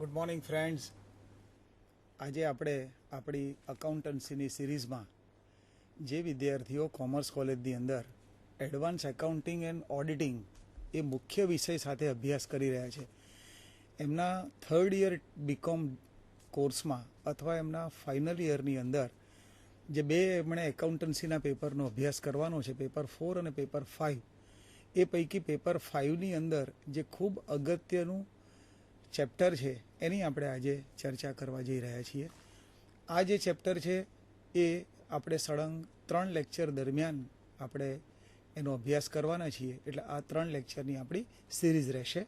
Good morning friends. આજે આપણે આપણી અકાઉન્ટન્સીની સિરીઝમાં જે વિદ્યાર્થીઓ કોમર્સ કોલેજની અંદર એડવાન્સ એકાઉન્ટિંગ એન્ડ ઓડિટિંગ એ મુખ્ય વિષય સાથે અભ્યાસ કરી રહ્યા છે, એમના થર્ડ યર બીકોમ કોર્સમાં અથવા એમના ફાઇનલ યરની અંદર જે બે એમણે એકાઉન્ટન્સીના પેપરનો અભ્યાસ કરવાનો છે, પેપર 4 અને પેપર 5, એ પૈકી પેપર 5ની અંદર જે ખૂબ અગત્યનું ચેપ્ટર છે એની આપણે આજે ચર્ચા કરવા જઈ રહ્યા છીએ. આ જે ચેપ્ટર છે એ આપણે સળંગ 3 લેક્ચર દરમિયાન આપણે એનો અભ્યાસ કરવાના છીએ, એટલે આ 3 લેક્ચરની આપણી સિરીઝ રહેશે.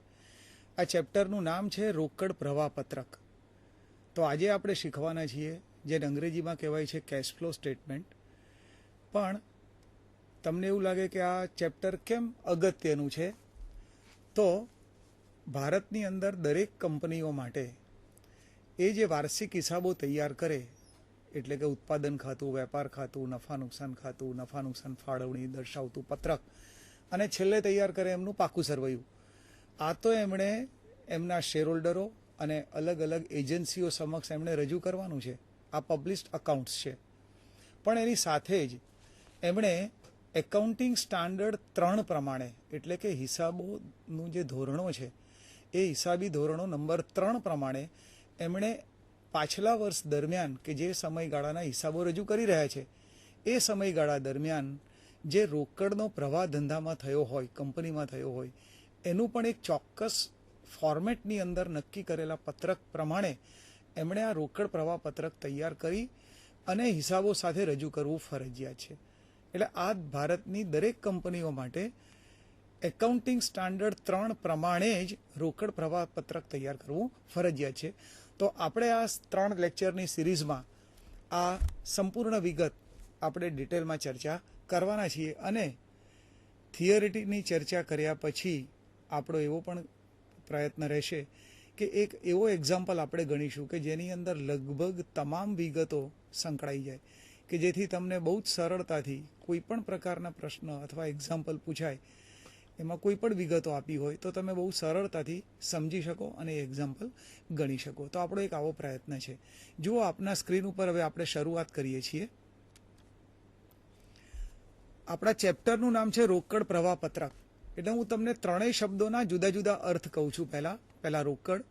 આ ચેપ્ટરનું નામ છે રોકડ પ્રવાહ પત્રક. તો આજે આપણે શીખવાના છીએ જેને અંગ્રેજીમાં કહેવાય છે કેશ ફ્લો સ્ટેટમેન્ટ. પણ તમને એવું લાગે કે આ ચેપ્ટર કેમ અગત્યનું છે, તો ભારતની અંદર દરેક કંપનીઓ માટે એ જે વાર્ષિક હિસાબો તૈયાર કરે, એટલે કે ઉત્પાદન ખાતું, વેપાર ખાતું, નફા નુકસાન ખાતું, નફા નુકસાન ફાળવણી દર્શાવતું પત્રક, અને છેલ્લે તૈયાર કરે એમનું પાકું સરવૈયું, આ તો એમણે એમના શેરહોલ્ડરો અને અલગ અલગ એજન્સીઓ સમક્ષ એમણે રજૂ કરવાનું છે. આ પબ્લિશ્ડ અકાઉન્ટ્સ છે. પણ એની સાથે જ એમણે એકાઉન્ટિંગ સ્ટાન્ડર્ડ 3 પ્રમાણે, એટલે કે હિસાબોનું જે ધોરણો છે એ હિસાબી ધોરણો નંબર 3 પ્રમાણે એમણે પાછલા વર્ષ દરમિયાન કે જે સમયગાળાના હિસાબો રજૂ કરી રહ્યા છે એ સમયગાળા દરમિયાન જે રોકડનો પ્રવાહ ધંધામાં થયો હોય, કંપનીમાં થયો હોય, એનું પણ એક ચોક્કસ ફોર્મેટની અંદર નક્કી કરેલા પત્રક પ્રમાણે એમણે આ રોકડ પ્રવાહ પત્રક તૈયાર કરી અને હિસાબો સાથે રજૂ કરવું ફરજિયાત છે. એટલે આ ભારતની દરેક કંપનીઓ માટે એકાઉન્ટિંગ સ્ટાન્ડર્ડ 3 પ્રમાણે જ રોકડ પ્રવાહ પત્રક તૈયાર કરવું ફરજિયાત છે. તો આપણે આ 3 લેક્ચરની સિરીઝમાં આ સંપૂર્ણ વિગત આપણે ડિટેલમાં ચર્ચા કરવાના છીએ. અને થિયરીની ચર્ચા કર્યા પછી આપણો એવો પણ પ્રયત્ન રહેશે કે એક એવો એક્ઝામ્પલ આપણે ગણીશું કે જેની અંદર લગભગ તમામ વિગતો સંકળાઈ જાય, કે જેથી તમને બહુ જ સરળતાથી કોઈ પણ પ્રકારના પ્રશ્ન અથવા એક્ઝામ્પલ પૂછાય, એમાં કોઈ પણ વિગતો આપી હોય તો તમે બહુ સરળતાથી સમજી શકો અને એક્ઝામ્પલ ગણી શકો. તો આપણો એક આવો પ્રયત્ન છે. જુઓ, આપના સ્ક્રીન ઉપર હવે આપણે શરૂઆત કરીએ છીએ. આપણા ચેપ્ટરનું નામ છે રોકડ પ્રવાહ પત્રક. એટલે હું તમને ત્રણેય શબ્દોના જુદા જુદા અર્થ કહું છું. પહેલા રોકડ,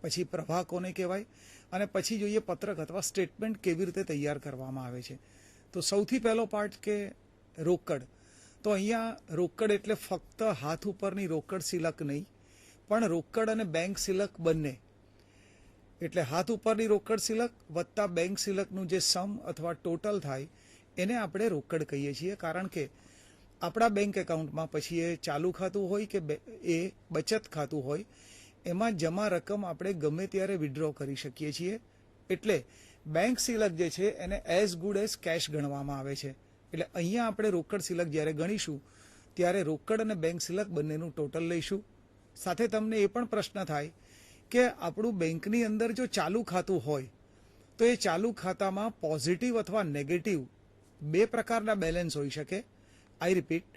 પછી પ્રવાહ કોને કહેવાય, અને પછી જોઈએ પત્રક અથવા સ્ટેટમેન્ટ કેવી રીતે તૈયાર કરવામાં આવે છે. તો સૌથી પહેલો પાર્ટ કે રોકડ. તો અહીંયા રોકડ એટલે ફક્ત હાથ ઉપરની રોકડ સિલક નહીં, પણ રોકડ અને બેંક સિલક બંને. એટલે હાથ ઉપરની રોકડ સિલક વત્તા બેંક સિલકનું જે સમ અથવા ટોટલ થાય એને આપણે રોકડ કહીએ છીએ. કારણ કે આપણા બેંક એકાઉન્ટમાં પછી એ ચાલુ ખાતું હોય કે એ બચત ખાતું હોય, એમાં જમા રકમ આપણે ગમે ત્યારે વિડ્રો કરી શકીએ છીએ. એટલે બેંક સિલક જે છે એને એઝ ગુડ એઝ કેશ ગણવામાં આવે છે. એટલે અહીંયા આપણે રોકડ સિલક જ્યારે ગણીશું ત્યારે રોકડ અને બેંક સિલક બંનેનું ટોટલ લઈશું. સાથે તમને એ પણ પ્રશ્ન થાય કે આપણું બેંકની અંદર જો ચાલુ ખાતું હોય તો એ ચાલુ ખાતામાં પોઝિટિવ અથવા નેગેટિવ બે પ્રકારના બેલેન્સ હોઈ શકે. આઈ રિપીટ,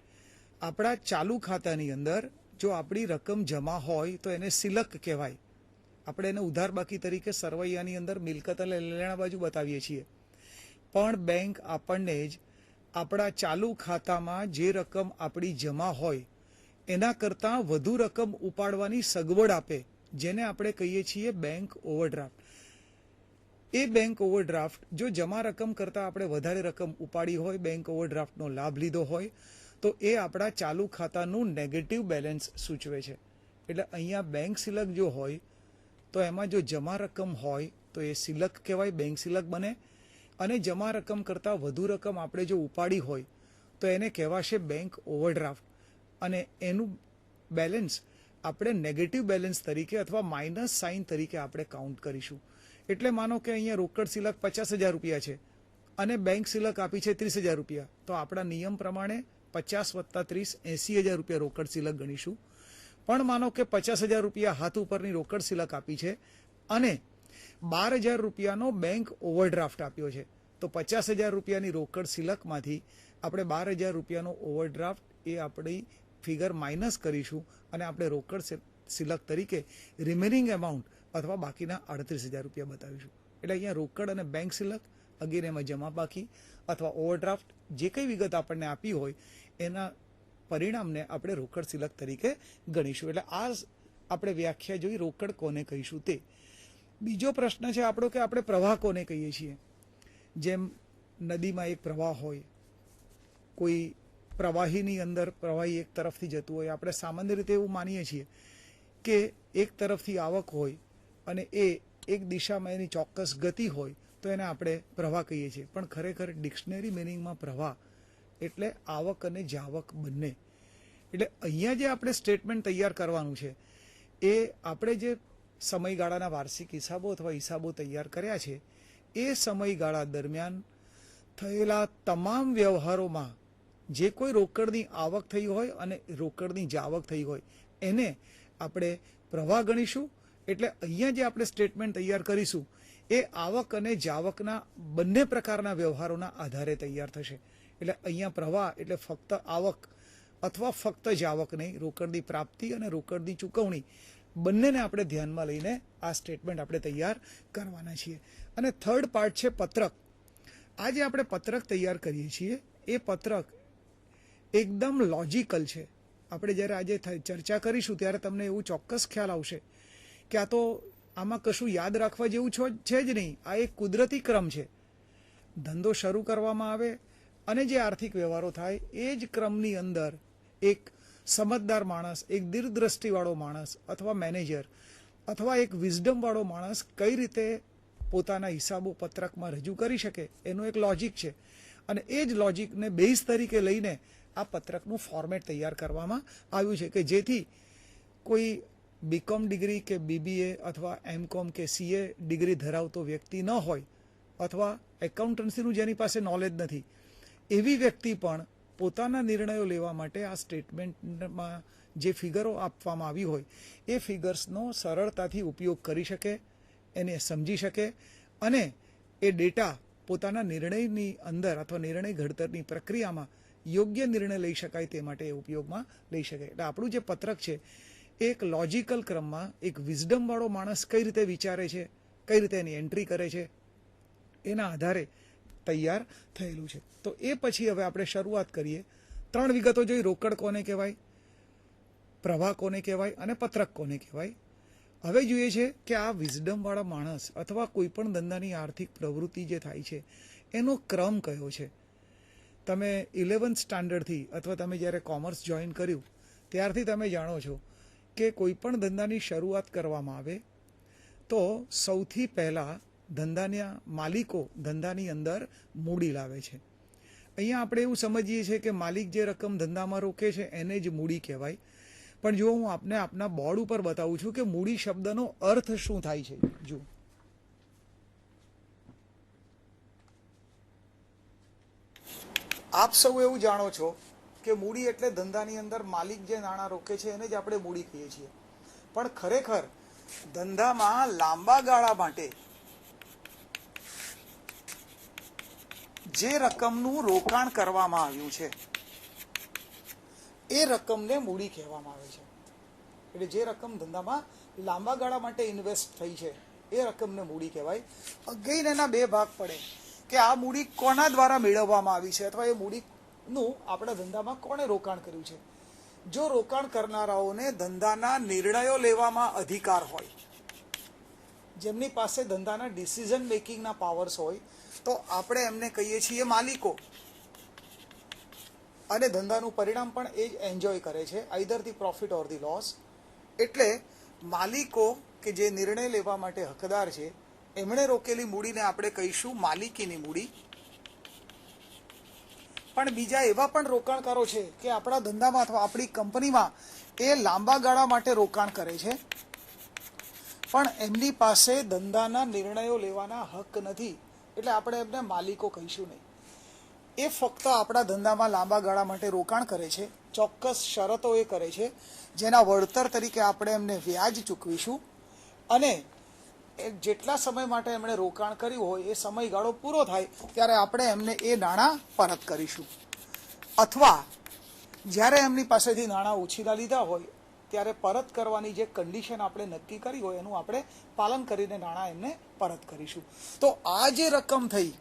આપણા ચાલુ ખાતાની અંદર જો આપણી રકમ જમા હોય તો એને સિલક કહેવાય. આપણે એને ઉધાર બાકી તરીકે સરવૈયાની અંદર મિલકત અને લેણા બાજુ બતાવીએ છીએ. પણ બેંક આપણને જ આપણા ચાલુ ખાતામાં જે રકમ આપણી જમા હોય એના કરતાં વધુ રકમ ઉપાડવાની સગવડ આપે, જેને આપણે કહીએ છીએ બેંક ઓવરડ્રાફ્ટ. એ બેંક ઓવરડ્રાફ્ટ જો જમા રકમ કરતાં આપણે વધારે રકમ ઉપાડી હોય, બેંક ઓવરડ્રાફ્ટનો લાભ લીધો હોય, તો એ આપણા ચાલુ ખાતાનું નેગેટિવ બેલેન્સ સૂચવે છે. એટલે અહીંયા બેંક સિલક જો હોય તો એમાં જો જમા રકમ હોય તો એ સિલક કહેવાય, બેંક સિલક બને. અને જમા રકમ કરતાં વધુ રકમ આપણે જો ઉપાડી હોય તો એને કહેવાશે બેંક ઓવરડ્રાફ્ટ. અને એનું બેલેન્સ આપણે નેગેટિવ બેલેન્સ તરીકે અથવા માઇનસ સાઇન તરીકે આપણે કાઉન્ટ કરીશું. એટલે માનો કે અહીંયા રોકડ સિલક 50,000 રૂપિયા છે અને બેંક સિલક આપી છે 30,000 રૂપિયા, તો આપણા નિયમ પ્રમાણે 50 + 30 80,000 રૂપિયા રોકડ સિલક ગણીશું. પણ માનો કે 50,000 રૂપિયા હાથ ઉપરની રોકડ સિલક આપી છે અને 12,000 રૂપિયાનો બેંક ઓવરડ્રાફ્ટ આપ્યો છે, તો 50,000 રૂપિયાની રોકડ સિલકમાંથી આપણે 12,000 રૂપિયાનો ઓવરડ્રાફ્ટ એ આપણી ફિગર માઇનસ કરીશું અને આપણે રોકડ શિલક તરીકે રિમેનિંગ એમાઉન્ટ અથવા બાકીના 38,000 રૂપિયા બતાવીશું. એટલે અહીંયા રોકડ અને બેંક શિલક, અગેન એમાં જમા બાકી અથવા ઓવરડ્રાફ્ટ જે કંઈ વિગત આપણને આપી હોય એના પરિણામને આપણે રોકડ શિલક તરીકે ગણીશું. એટલે આ આપણે વ્યાખ્યા જોઈ રોકડ કોને કહીશું તે. બીજો પ્રશ્ન છે આપણો કે આપણે પ્રવાહ કોને કહીએ છીએ. જેમ નદીમાં એક પ્રવાહ હોય, કોઈ પ્રવાહીની અંદર પ્રવાહી એક તરફથી જતું હોય, આપણે સામાન્ય રીતે એવું માનીએ છીએ કે એક તરફથી આવક હોય અને એ એક દિશામાં એની ચોક્કસ ગતિ હોય તો એને આપણે પ્રવાહ કહીએ છીએ. પણ ખરેખર ડિક્શનરી મિનિંગમાં પ્રવાહ એટલે આવક અને જાવક બંને. એટલે અહીંયા જે આપણે સ્ટેટમેન્ટ તૈયાર કરવાનું છે એ આપણે જે સમયગાળાના વાર્ષિક હિસાબો અથવા હિસાબો તૈયાર કર્યા છે એ સમયગાળા દરમિયાન થયેલા તમામ વ્યવહારોમાં જે કોઈ રોકડની આવક થઈ હોય અને રોકડની જાવક થઈ હોય એને આપણે પ્રવાહ ગણીશું. એટલે અહીંયા જે આપણે સ્ટેટમેન્ટ તૈયાર કરીશું એ આવક અને જાવકના બંને પ્રકારના વ્યવહારોના આધારે તૈયાર થશે. એટલે અહીંયા પ્રવાહ એટલે ફક્ત આવક અથવા ફક્ત જાવક નહીં, રોકડની પ્રાપ્તિ અને રોકડની ચૂકવણી બંનેને આપણે ધ્યાનમાં લઈને આ સ્ટેટમેન્ટ આપણે તૈયાર કરવાના છીએ. અને થર્ડ પાર્ટ છે પત્રક. આ જે આપણે પત્રક તૈયાર કરીએ છીએ એ પત્રક એકદમ લોજિકલ છે. આપણે જ્યારે આજે ચર્ચા કરીશું ત્યારે તમને એવું ચોક્કસ ખ્યાલ આવશે કે આ તો આમાં કશું યાદ રાખવા જેવું છે જ નહીં. આ એક કુદરતી ક્રમ છે. ધંધો શરૂ કરવામાં આવે અને જે આર્થિક વ્યવહારો થાય એ જ ક્રમની અંદર એક સમજદાર માણસ, એક દીર્ઘદ્રષ્ટિવાળો માણસ અથવા મેનેજર અથવા એક વિઝડમવાળો માણસ કઈ રીતે પોતાના હિસાબો પત્રકમાં રજૂ કરી શકે એનું એક લોજિક છે. અને એ જ લોજિકને બેઝ તરીકે લઈને આ પત્રકનું ફોર્મેટ તૈયાર કરવામાં આવ્યું છે કે જેથી કોઈ બીકોમ ડિગ્રી કે બીબીએ અથવા એમકોમ કે સીએ ડિગ્રી ધરાવતો વ્યક્તિ ન હોય અથવા એકાઉન્ટન્સીનું જેની પાસે નોલેજ નથી એવી વ્યક્તિ પણ પોતાના નિર્ણયો લેવા માટે આ સ્ટેટમેન્ટમાં જે ફિગરો આપવામાં આવી હોય એ ફિગર્સનો સરળતાથી ઉપયોગ કરી શકે, એને સમજી શકે અને એ ડેટા પોતાના નિર્ણયની અંદર અથવા નિર્ણય ઘડતરની પ્રક્રિયામાં યોગ્ય નિર્ણય લઈ શકાય તે માટે એ ઉપયોગમાં લઈ શકે. એટલે આપણું જે પત્રક છે એક લોજિકલ ક્રમમાં એક વિઝડમવાળો માણસ કઈ રીતે વિચારે છે, કઈ રીતે એની એન્ટ્રી કરે છે એના આધારે તૈયાર થયેલું છે. તો એ પછી હવે આપણે શરૂઆત કરીએ. 3 વિગતો જોઈ, રોકડ કોને કહેવાય, પ્રવાહ કોને કહેવાય અને પત્રક કોને કહેવાય. હવે જોઈએ છે કે આ વિઝડમવાળા માણસ અથવા કોઈ પણ ધંધાની આર્થિક પ્રવૃત્તિ જે થાય છે એનો ક્રમ કયો છે. તમે 11th સ્ટાન્ડર્ડથી અથવા તમે જ્યારે કોમર્સ જોઈન કર્યું ત્યારથી તમે જાણો છો કે કોઈ પણ ધંધાની શરૂઆત કરવામાં આવે તો સૌથી પહેલાં ધંધાના માલિકો ધંધાની અંદર મૂડી લાવે છે. અહીંયા આપણે એવું સમજીએ છીએ કે માલિક જે રકમ ધંધામાં રોકે છે એને જ મૂડી કહેવાય. પણ જો હું આપને આપના બોર્ડ ઉપર બતાવું છું કે મૂડી શબ્દનો અર્થ શું થાય છે. જો આપ સૌ એવું જાણો છો કે મૂડી એટલે ધંધાની અંદર માલિક જે નાણાં રોકે છે એને જ આપણે મૂડી કહીએ છીએ. પણ ખરેખર ધંધામાં લાંબા ગાળા માટે જે રકમનું રોકાણ કરવામાં આવ્યું છે એ રકમને મૂડી કહેવામાં આવે છે. એટલે જે રકમ ધંધામાં લાંબા ગાળા માટે ઇન્વેસ્ટ થઈ છે એ રકમને મૂડી કહેવાય. અગેન એના 2 ભાગ પડે કે આ મૂડી કોના દ્વારા મેળવવામાં આવી છે અથવા એ મૂડીનું આપણા ધંધામાં કોણે રોકાણ કર્યું છે. જો રોકાણ કરનારાઓને ધંધાના નિર્ણયો લેવામાં અધિકાર હોય, જેમની પાસે ધંધાના ડિસિઝન મેકિંગના પાવર્સ હોય તો આપણે એમને કહીએ છીએ માલિકો. અને ધંધાનું પરિણામ પણ એ જ એન્જોય કરે છે, either the profit or the loss. એટલે માલિકો કે જે નિર્ણય લેવા માટે હકદાર છે એમણે રોકેલી મૂડીને આપણે કહીશું માલિકીની મૂડી. પણ બીજા એવા પણ રોકાણકારો છે કે આપણા ધંધામાં અથવા આપણી કંપનીમાં એ લાંબા ગાળા માટે રોકાણ કરે છે પણ એમની પાસે ધંધાના નિર્ણયો લેવાના હક નથી, એટલે આપણે એમને માલિકો કહીશું નહીં. એ ફક્ત આપણા ધંધામાં લાંબા ગાળા માટે રોકાણ કરે છે, ચોક્કસ શરતો એ કરે છે જેના વળતર તરીકે આપણે એમને વ્યાજ ચૂકવીશું અને જેટલા સમય માટે એમણે રોકાણ કર્યું હોય એ સમયગાળો પૂરો થાય ત્યારે આપણે એમને એ નાણાં પરત કરીશું. અથવા જ્યારે એમની પાસેથી નાણાં ઉછીના લીધા હોય ત્યારે પરત કરવાની જે કન્ડિશન આપણે નક્કી કરી હોય એનું આપણે પાલન કરીને નાણાં એમને પરત કરીશું. તો આ જે રકમ થઈ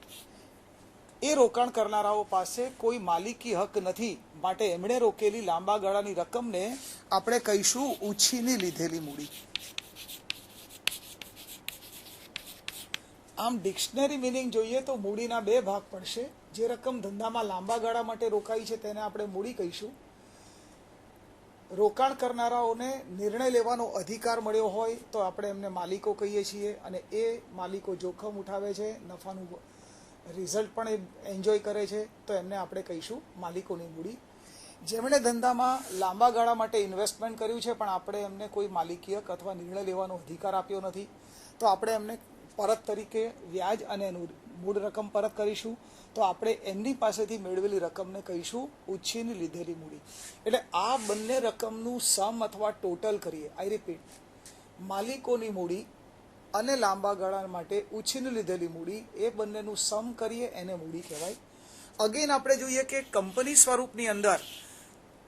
એ રોકાણ કરનારાઓ પાસે કોઈ માલિકી હક નથી, માટે એમણે રોકેલી લાંબા ગાળાની રકમને આપણે કહીશું ઉછીની લીધેલી મૂડી. આમ ડિક્શનરી મિનિંગ જોઈએ તો મૂડીના બે ભાગ પડશે. જે રકમ ધંધામાં લાંબા ગાળા માટે રોકાઈ છે તેને આપણે મૂડી કહીશું. રોકાણ કરનારાઓને નિર્ણય લેવાનો અધિકાર મળ્યો હોય તો આપણે એમને માલિકો કહીએ છીએ, અને એ માલિકો જોખમ ઉઠાવે છે, નફાનું રિઝલ્ટ પણ એ એન્જોય કરે છે, તો એમને આપણે કહીશું માલિકોની મૂડી. જેમણે ધંધામાં લાંબા ગાળા માટે ઇન્વેસ્ટમેન્ટ કર્યું છે પણ આપણે એમને કોઈ માલિકી હક અથવા નિર્ણય લેવાનો અધિકાર આપ્યો નથી, તો આપણે એમને પરત તરીકે વ્યાજ અને એનું મૂળ રકમ પરત કરીશું. તો આપણે એમની પાસેથી મેળવેલી રકમને કહીશું ઉછીની લીધેલી મૂડી. એટલે આ બંને રકમનું સમ અથવા ટોટલ કરીએ, આઈ રિપીટ, માલિકોની મૂડી અને લાંબા ગાળા માટે ઉછીની લીધેલી મૂડી, એ બંનેનું સમ કરીએ એને મૂડી કહેવાય. અગેન આપણે જોઈએ કે કંપની સ્વરૂપની અંદર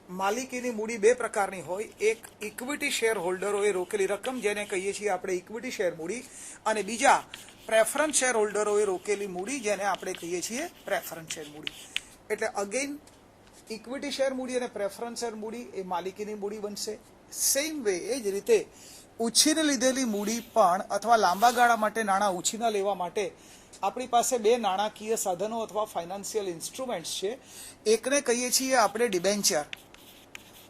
માલિકીની મૂડી બે પ્રકારની હોય. એક ઇક્વિટી શેર હોલ્ડરોએ રોકેલી રકમ જેને કહીએ છીએ આપણે ઇક્વિટી શેર મૂડી, અને બીજા પ્રેફરન્સ શેર હોલ્ડરોએ રોકેલી મૂડી જેને આપણે કહીએ છીએ પ્રેફરન્સ શેર મૂડી. એટલે અગેન ઇક્વિટી શેર મૂડી અને પ્રેફરન્સ શેર મૂડી એ માલિકીની મૂડી બનશે. સેમ વે એ જ રીતે ઉછીને લીધેલી મૂડી પણ અથવા લાંબા ગાળા માટે નાણાં ઉછીના લેવા માટે આપણી પાસે બે નાણાકીય સાધનો અથવા ફાઇનાન્શિયલ ઇન્સ્ટ્રુમેન્ટ્સ છે. એકને કહીએ છીએ આપણે ડિબેન્ચર.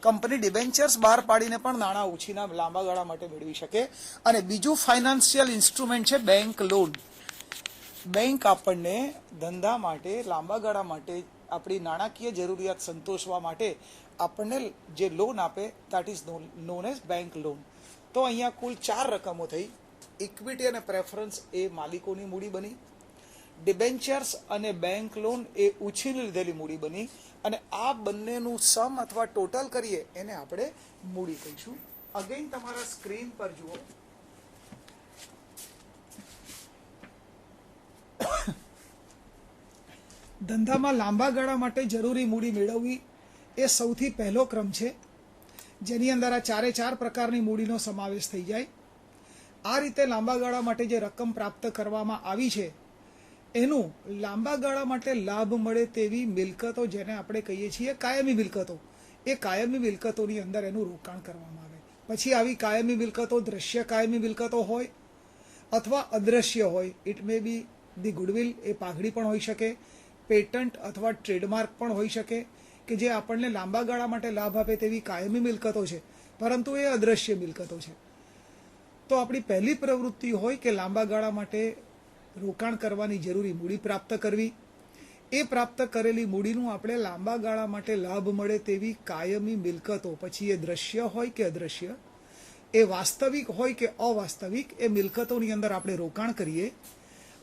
કંપની ડિબેન્ચર્સ બહાર પાડીને પણ નાણાં ઉછીના લાંબા ગાળા માટે મેળવી શકે. અને બીજું ફાઇનાન્શિયલ ઇન્સ્ટ્રુમેન્ટ છે બેંક લોન. બેંક આપણને ધંધા માટે લાંબા ગાળા માટે આપણી નાણાકીય જરૂરિયાત સંતોષવા માટે આપણને જે લોન આપે that is known as bank loan. તો અહીંયા કુલ 4 રકમો થઈ. ઇક્વિટી અને પ્રેફરન્સ એ માલિકોની મૂડી બની, ડિબેન્ચર્સ અને બેંક લોન એ ઉછીની લીધેલી મૂડી બની, અને આ બંનેનું સમ અથવા ટોટલ કરીએ એને આપણે મૂડી કહીશું. અગેન તમારા સ્ક્રીન પર જુઓ, ધંધામાં લાંબા ગાળા માટે જરૂરી મૂડી મેળવવી એ સૌથી પહેલો ક્રમ છે, જેની અંદર આ 4 પ્રકારની મૂડીનો સમાવેશ થઈ જાય. આ રીતે લાંબા ગાળા માટે જે રકમ પ્રાપ્ત કરવામાં આવી છે એનું લાંબા ગાળા માટે લાભ મળે તેવી મિલકતો જેને આપણે કહીએ છીએ કાયમી મિલકતો, એ કાયમી મિલકતોની અંદર એનું રોકાણ કરવામાં આવે. પછી આવી કાયમી મિલકતો દ્રશ્ય કાયમી મિલકતો હોય અથવા અદ્રશ્ય હોય. It may be the goodwill, એ પાઘડી પણ હોઈ શકે, પેટન્ટ અથવા ટ્રેડમાર્ક પણ હોઈ શકે, કે જે આપણને લાંબા ગાળા માટે લાભ આપે તેવી કાયમી મિલકતો છે, પરંતુ એ અદ્રશ્ય મિલકતો છે. તો આપણી પહેલી પ્રવૃત્તિ હોય કે લાંબા ગાળા માટે રોકાણ કરવાની જરૂરી મૂડી પ્રાપ્ત કરવી. એ પ્રાપ્ત કરેલી મૂડીનું આપણે લાંબા ગાળા માટે લાભ મળે તેવી કાયમી મિલકતો, પછી એ દ્રશ્ય હોય કે અદ્રશ્ય, એ વાસ્તવિક હોય કે અવાસ્તવિક, એ મિલકતોની અંદર આપણે રોકાણ કરીએ.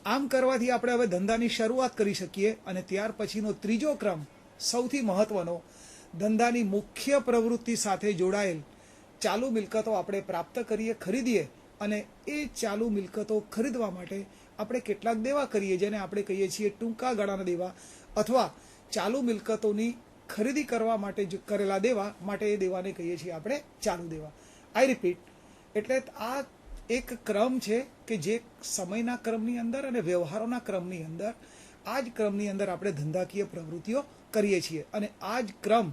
આમ કરવાથી આપણે હવે ધંધાની શરૂઆત કરી શકીએ. અને ત્યાર પછીનો ત્રીજો ક્રમ સૌથી મહત્વનો, ધંધાની મુખ્ય પ્રવૃત્તિ સાથે જોડાયેલ ચાલુ મિલકતો આપણે પ્રાપ્ત કરીએ, ખરીદીએ, અને એ ચાલુ મિલકતો ખરીદવા માટે આપણે કેટલાક દેવા કરીએ જેને આપણે કહીએ છીએ ટૂંકા ગાળાના દેવા, અથવા ચાલુ મિલકતોની ખરીદી કરવા માટે કરેલા દેવા માટે એ દેવાને કહીએ છીએ આપણે ચાલુ દેવા. આઈ રિપીટ, એટલે આ એક ક્રમ છે કે જે સમયના ક્રમની અંદર અને વ્યવહારોના ક્રમની અંદર, આ જ ક્રમની અંદર આપણે ધંધાકીય પ્રવૃત્તિઓ કરીએ છીએ. અને આ જ ક્રમ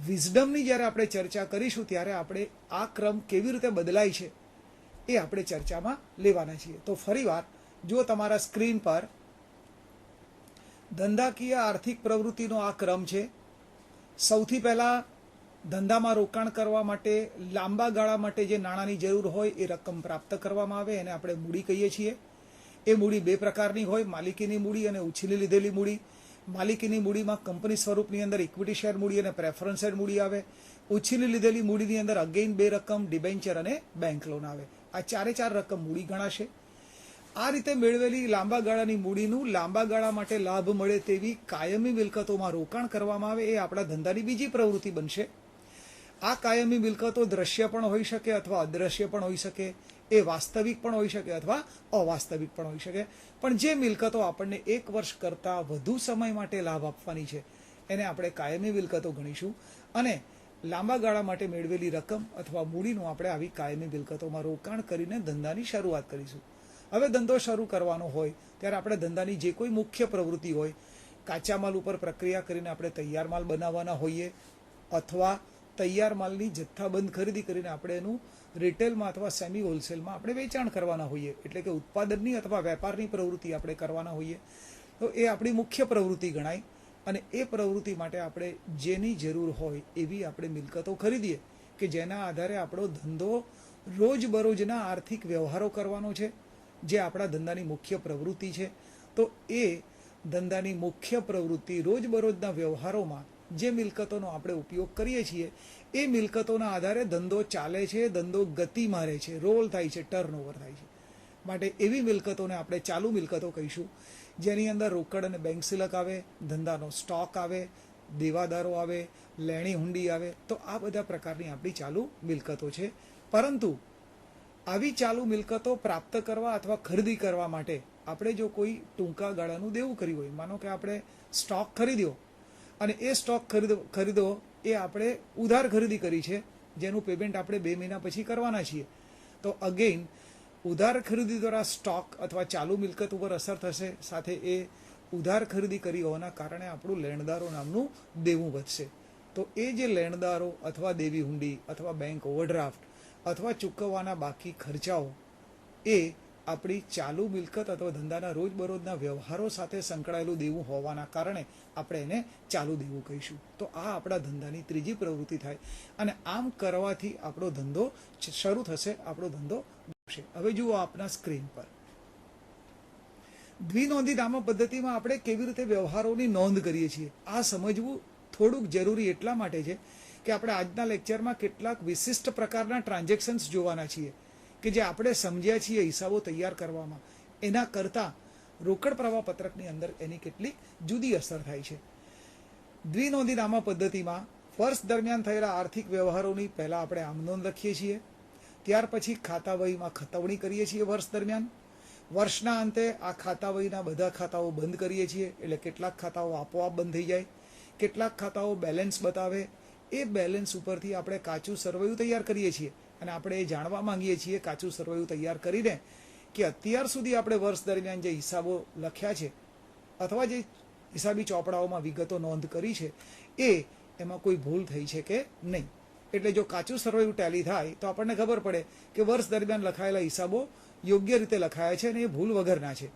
વિઝડમની જ્યારે આપણે ચર્ચા કરીશું ત્યારે આપણે આ ક્રમ કેવી રીતે બદલાય છે એ આપણે ચર્ચામાં લેવાના છીએ. તો ફરીવાર જો તમારા સ્ક્રીન પર ધંધાકીય આર્થિક પ્રવૃત્તિનો આ ક્રમ છે. સૌથી પહેલાં ધંધામાં રોકાણ કરવા માટે લાંબા ગાળા માટે જે નાણાંની જરૂર હોય એ રકમ પ્રાપ્ત કરવામાં આવે, એને આપણે મૂડી કહીએ છીએ. એ મૂડી બે પ્રકારની હોય, માલિકીની મૂડી અને ઉછીની લીધેલી મૂડી. માલિકીની મૂડીમાં કંપની સ્વરૂપની અંદર ઇક્વિટી શેર મૂડી અને પ્રેફરન્સ શેર મૂડી આવે. ઉછીની લીધેલી મૂડીની અંદર અગેઇન બે રકમ ડિબેન્ચર અને બેંક લોન આવે. આ 4 રકમ મૂડી ગણાશે. આ રીતે મેળવેલી લાંબા ગાળાની મૂડીનું લાંબા ગાળા માટે લાભ મળે તેવી કાયમી મિલકતોમાં રોકાણ કરવામાં આવે, એ આપણા ધંધાની બીજી પ્રવૃત્તિ બનશે. આ કાયમી મિલકતો દ્રશ્ય પણ હોઈ શકે અથવા અદ્રશ્ય પણ હોઈ શકે, એ વાસ્તવિક પણ હોઈ શકે અથવા અવાસ્તવિક પણ હોઈ શકે. પણ જે મિલકતો આપણને 1 વર્ષ કરતાં વધુ સમય માટે લાભ આપવાની છે એને આપણે કાયમી મિલકતો ગણીશું. અને લાંબા ગાળા માટે મેળવેલી રકમ અથવા મૂડીનું આપણે આવી કાયમી મિલકતોમાં રોકાણ કરીને ધંધાની શરૂઆત કરીશું. હવે ધંધો શરૂ કરવાનો હોય ત્યારે આપણે ધંધાની જે કોઈ મુખ્ય પ્રવૃત્તિ હોય, કાચા માલ ઉપર પ્રક્રિયા કરીને આપણે તૈયાર માલ બનાવવાના હોઈએ અથવા તૈયાર માલની જથ્થાબંધ ખરીદી કરીને આપણે એનું રિટેલમાં અથવા સેમી હોલસેલમાં આપણે વેચાણ કરવાના હોઈએ, એટલે કે ઉત્પાદનની અથવા વેપારની પ્રવૃત્તિ આપણે કરવાના હોઈએ, તો એ આપણી મુખ્ય પ્રવૃત્તિ ગણાય. અને એ પ્રવૃત્તિ માટે આપણે જેની જરૂર હોય એવી આપણે મિલકતો ખરીદીએ કે જેના આધારે આપણો ધંધો રોજબરોજના આર્થિક વ્યવહારો કરવાનો છે, જે આપણા ધંધાની મુખ્ય પ્રવૃત્તિ છે. તો એ ધંધાની મુખ્ય પ્રવૃત્તિ રોજબરોજના વ્યવહારોમાં જે મિલકતોનો આપણે ઉપયોગ કરીએ છીએ એ મિલકતોના આધારે ધંધો ચાલે છે, ધંધો ગતિ મારે છે, રોલ થાય છે, ટર્નઓવર થાય છે. માટે એવી મિલકતોને આપણે ચાલુ મિલકતો કહીશું, જેની અંદર રોકડ અને બેંક સિલક આવે, ધંધાનો સ્ટોક આવે, દેવાદારો આવે, લેણી હુંડી આવે. તો આ બધા પ્રકારની આપણી ચાલુ મિલકતો છે. પરંતુ આવી ચાલુ મિલકતો પ્રાપ્ત કરવા અથવા ખરીદી કરવા માટે આપણે જો કોઈ ટૂંકા ગાળાનું દેવું કર્યું હોય, માનો કે આપણે સ્ટોક ખરીદ્યો અને એ સ્ટોક ખરીદો એ આપણે ઉધાર ખરીદી કરી છે, જેનું પેમેન્ટ આપણે 2 મહિના પછી કરવાના છીએ, તો અગેઇન ઉધાર ખરીદી દ્વારા સ્ટોક અથવા ચાલુ મિલકત ઉપર અસર થશે, સાથે એ ઉધાર ખરીદી કરી હોવાના કારણે આપણું લેણદારો નામનું દેવું વધશે. તો એ જે લેણદારો અથવા દેવી હુંડી અથવા બેંક ઓવરડ્રાફ્ટ અથવા ચૂકવવાના બાકી ખર્ચાઓ એ આપણી ચાલુ મિલકત અથવા ધંધાના રોજબરોજના વ્યવહારો સાથે સંકળાયેલું દેવું હોવાના કારણે આપણે એને ચાલુ દેવું કહીશું. તો આ આપણા ધંધાની ત્રીજી પ્રવૃત્તિ થાય અને આમ કરવાથી આપણો ધંધો શરૂ થશે, આપણો ધંધો વધશે. હવે જુઓ આપના સ્ક્રીન પર દ્વિનોંધી નામા પદ્ધતિમાં આપણે કેવી રીતે વ્યવહારોની નોંધ કરીએ છીએ આ સમજવું થોડુંક જરૂરી એટલા માટે છે કે આપણે આજના લેક્ચરમાં કેટલાક વિશિષ્ટ પ્રકારના ટ્રાન્ઝેક્શન્સ જોવાના છીએ કે જે આપણે સમજ્યા છીએ હિસાબો તૈયાર કરવામાં, એના કરતાં રોકડ પ્રવાહ પત્રકની અંદર એની કેટલીક જુદી અસર થાય છે. દ્વિનોંધી નામા પદ્ધતિમાં વર્ષ દરમિયાન થયેલા આર્થિક વ્યવહારોની પહેલાં આપણે આમ નોંધ લખીએ છીએ, ત્યાર પછી ખાતા વહીમાં ખતવણી કરીએ છીએ વર્ષ દરમિયાન. વર્ષના અંતે આ ખાતા વહીના બધા ખાતાઓ બંધ કરીએ છીએ, એટલે કેટલાક ખાતાઓ આપોઆપ બંધ થઈ જાય, કેટલાક ખાતાઓ બેલેન્સ બતાવે, એ બેલેન્સ ઉપરથી આપણે કાચું સરવૈયું તૈયાર કરીએ છીએ અને આપણે એ જાણવા માંગીએ છીએ કાચું સરવૈયું તૈયાર કરીને કે અત્યાર સુધી આપણે વર્ષ દરમિયાન જે હિસાબો લખ્યા છે અથવા જે હિસાબી ચોપડાઓમાં વિગતો નોંધ કરી છે એ એમાં કોઈ ભૂલ થઈ છે કે નહીં. એટલે જો કાચું સરવૈયું ટેલી થાય તો આપણને ખબર પડે કે વર્ષ દરમિયાન લખાયેલા હિસાબો યોગ્ય રીતે લખાયા છે અને એ ભૂલ વગરના છે.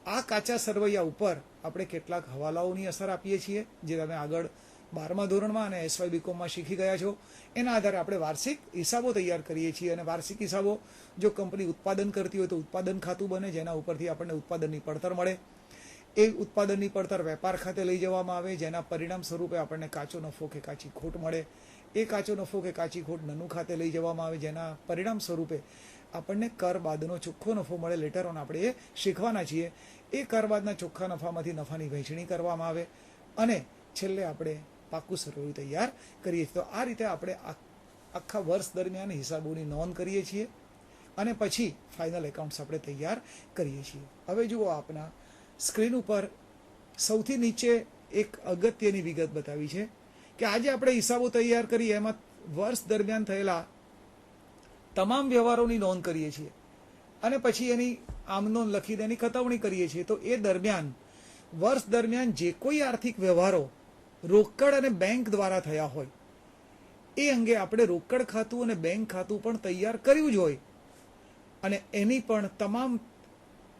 આ કાચા સરવૈયા ઉપર આપણે કેટલાક હવાલાઓની અસર આપીએ છીએ, જે તમે આગળ 12મા ધોરણમાં અને એસવાય બીકોમમાં શીખી ગયા છો. એના આધારે આપણે વાર્ષિક હિસાબો તૈયાર કરીએ છીએ અને વાર્ષિક હિસાબો જો કંપની ઉત્પાદન કરતી હોય તો ઉત્પાદન ખાતું બને, જેના ઉપરથી આપણને ઉત્પાદનની પડતર મળે. એ ઉત્પાદનની પડતર વેપાર ખાતે લઈ જવામાં આવે, જેના પરિણામ સ્વરૂપે આપણને કાચો નફો કે કાચી ખોટ મળે. એ કાચો નફો કે કાચી ખોટ નનું ખાતે લઈ જવામાં આવે, જેના પરિણામ સ્વરૂપે આપણને કર બાદનો ચોખ્ખો નફો મળે. લેટર ઓન આપણે એ શીખવાના છીએ. એ કર બાદના ચોખ્ખા નફામાંથી નફાની વહેંચણી કરવામાં આવે અને છેલ્લે આપણે પાકું સરવૈયું તૈયાર કરીએ છીએ. તો આ રીતે આપણે આખા વર્ષ દરમિયાન હિસાબોની નોંધ કરીએ છીએ અને પછી ફાઇનલ એકાઉન્ટ્સ આપણે તૈયાર કરીએ છીએ. હવે જુઓ આપના સ્ક્રીન ઉપર સૌથી નીચે એક અગત્યની વિગત બતાવી છે કે આજે આપણે હિસાબો તૈયાર કરીએ એમાં વર્ષ દરમિયાન થયેલા તમામ વ્યવહારોની નોંધ કરીએ છીએ અને પછી એની આમ નોંધ લખીને એની ખતવણી કરીએ છીએ. તો એ દરમિયાન વર્ષ દરમિયાન જે કોઈ આર્થિક વ્યવહારો રોકડ અને બેંક દ્વારા થયા હોય એ અંગે આપણે રોકડ ખાતું અને બેંક ખાતું પણ તૈયાર કર્યું જ હોય અને એની પણ તમામ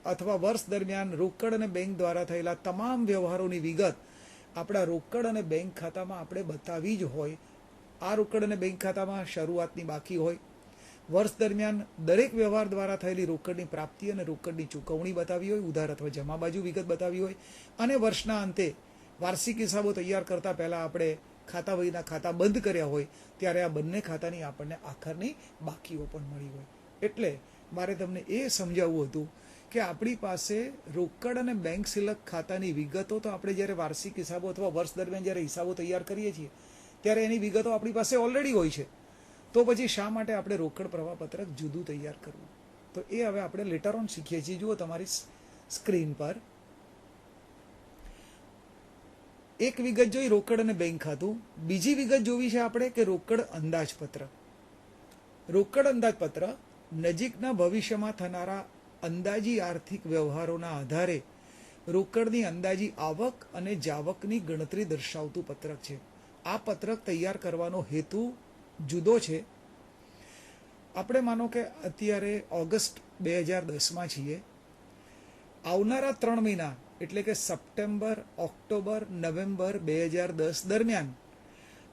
અથવા વર્ષ દરમિયાન રોકડ અને બેંક દ્વારા થયેલા તમામ વ્યવહારોની વિગત આપણા રોકડ અને બેંક ખાતામાં આપણે બતાવી જ હોય. આ રોકડ અને બેંક ખાતામાં શરૂઆતની બાકી હોય, વર્ષ દરમિયાન દરેક વ્યવહાર દ્વારા થયેલી રોકડની પ્રાપ્તિ અને રોકડની ચૂકવણી બતાવી હોય, ઉધાર અથવા જમા બાજુ વિગત બતાવી હોય અને વર્ષના અંતે વાર્ષિક હિસાબો તૈયાર કરતાં પહેલાં આપણે ખાતા વહીના ખાતા બંધ કર્યા હોય ત્યારે આ બંને ખાતાની આપણને આખરની બાકીઓ પણ મળી હોય. એટલે મારે તમને એ સમજાવવું હતું કે આપણી પાસે રોકડ અને બેંક સિલક ખાતાની વિગતો તો આપણે જ્યારે વાર્ષિક હિસાબો અથવા વર્ષ દરમિયાન જ્યારે હિસાબો તૈયાર કરીએ છીએ ત્યારે એની વિગતો આપણી પાસે ઓલરેડી હોય છે. તો પછી શા માટે આપણે રોકડ પ્રવાહ પત્રક જુદું તૈયાર કરવું? તો એ હવે આપણે લેટર ઓન શીખીએ છીએ. જુઓ તમારી સ્ક્રીન પર એક વિગત જોઈ રોકડ અને બેંક ખાતું. બીજી વિગત જોવી છે આપણે કે રોકડ અંદાજપત્ર. રોકડ અંદાજપત્ર નજીકના ભવિષ્યમાં થનારા અંદાજી આર્થિક વ્યવહારોના આધારે રોકડની અંદાજી આવક અને જાવકની ગણતરી દર્શાવતું પત્રક છે. આ પત્રક તૈયાર કરવાનો હેતુ જુદો છે. આપણે માનો કે અત્યારે ઓગસ્ટ 2010માં છીએ. આવનારા 3 મહિના એટલે કે સપ્ટેમ્બર, ઓક્ટોબર, નવેમ્બર 2010 દરમિયાન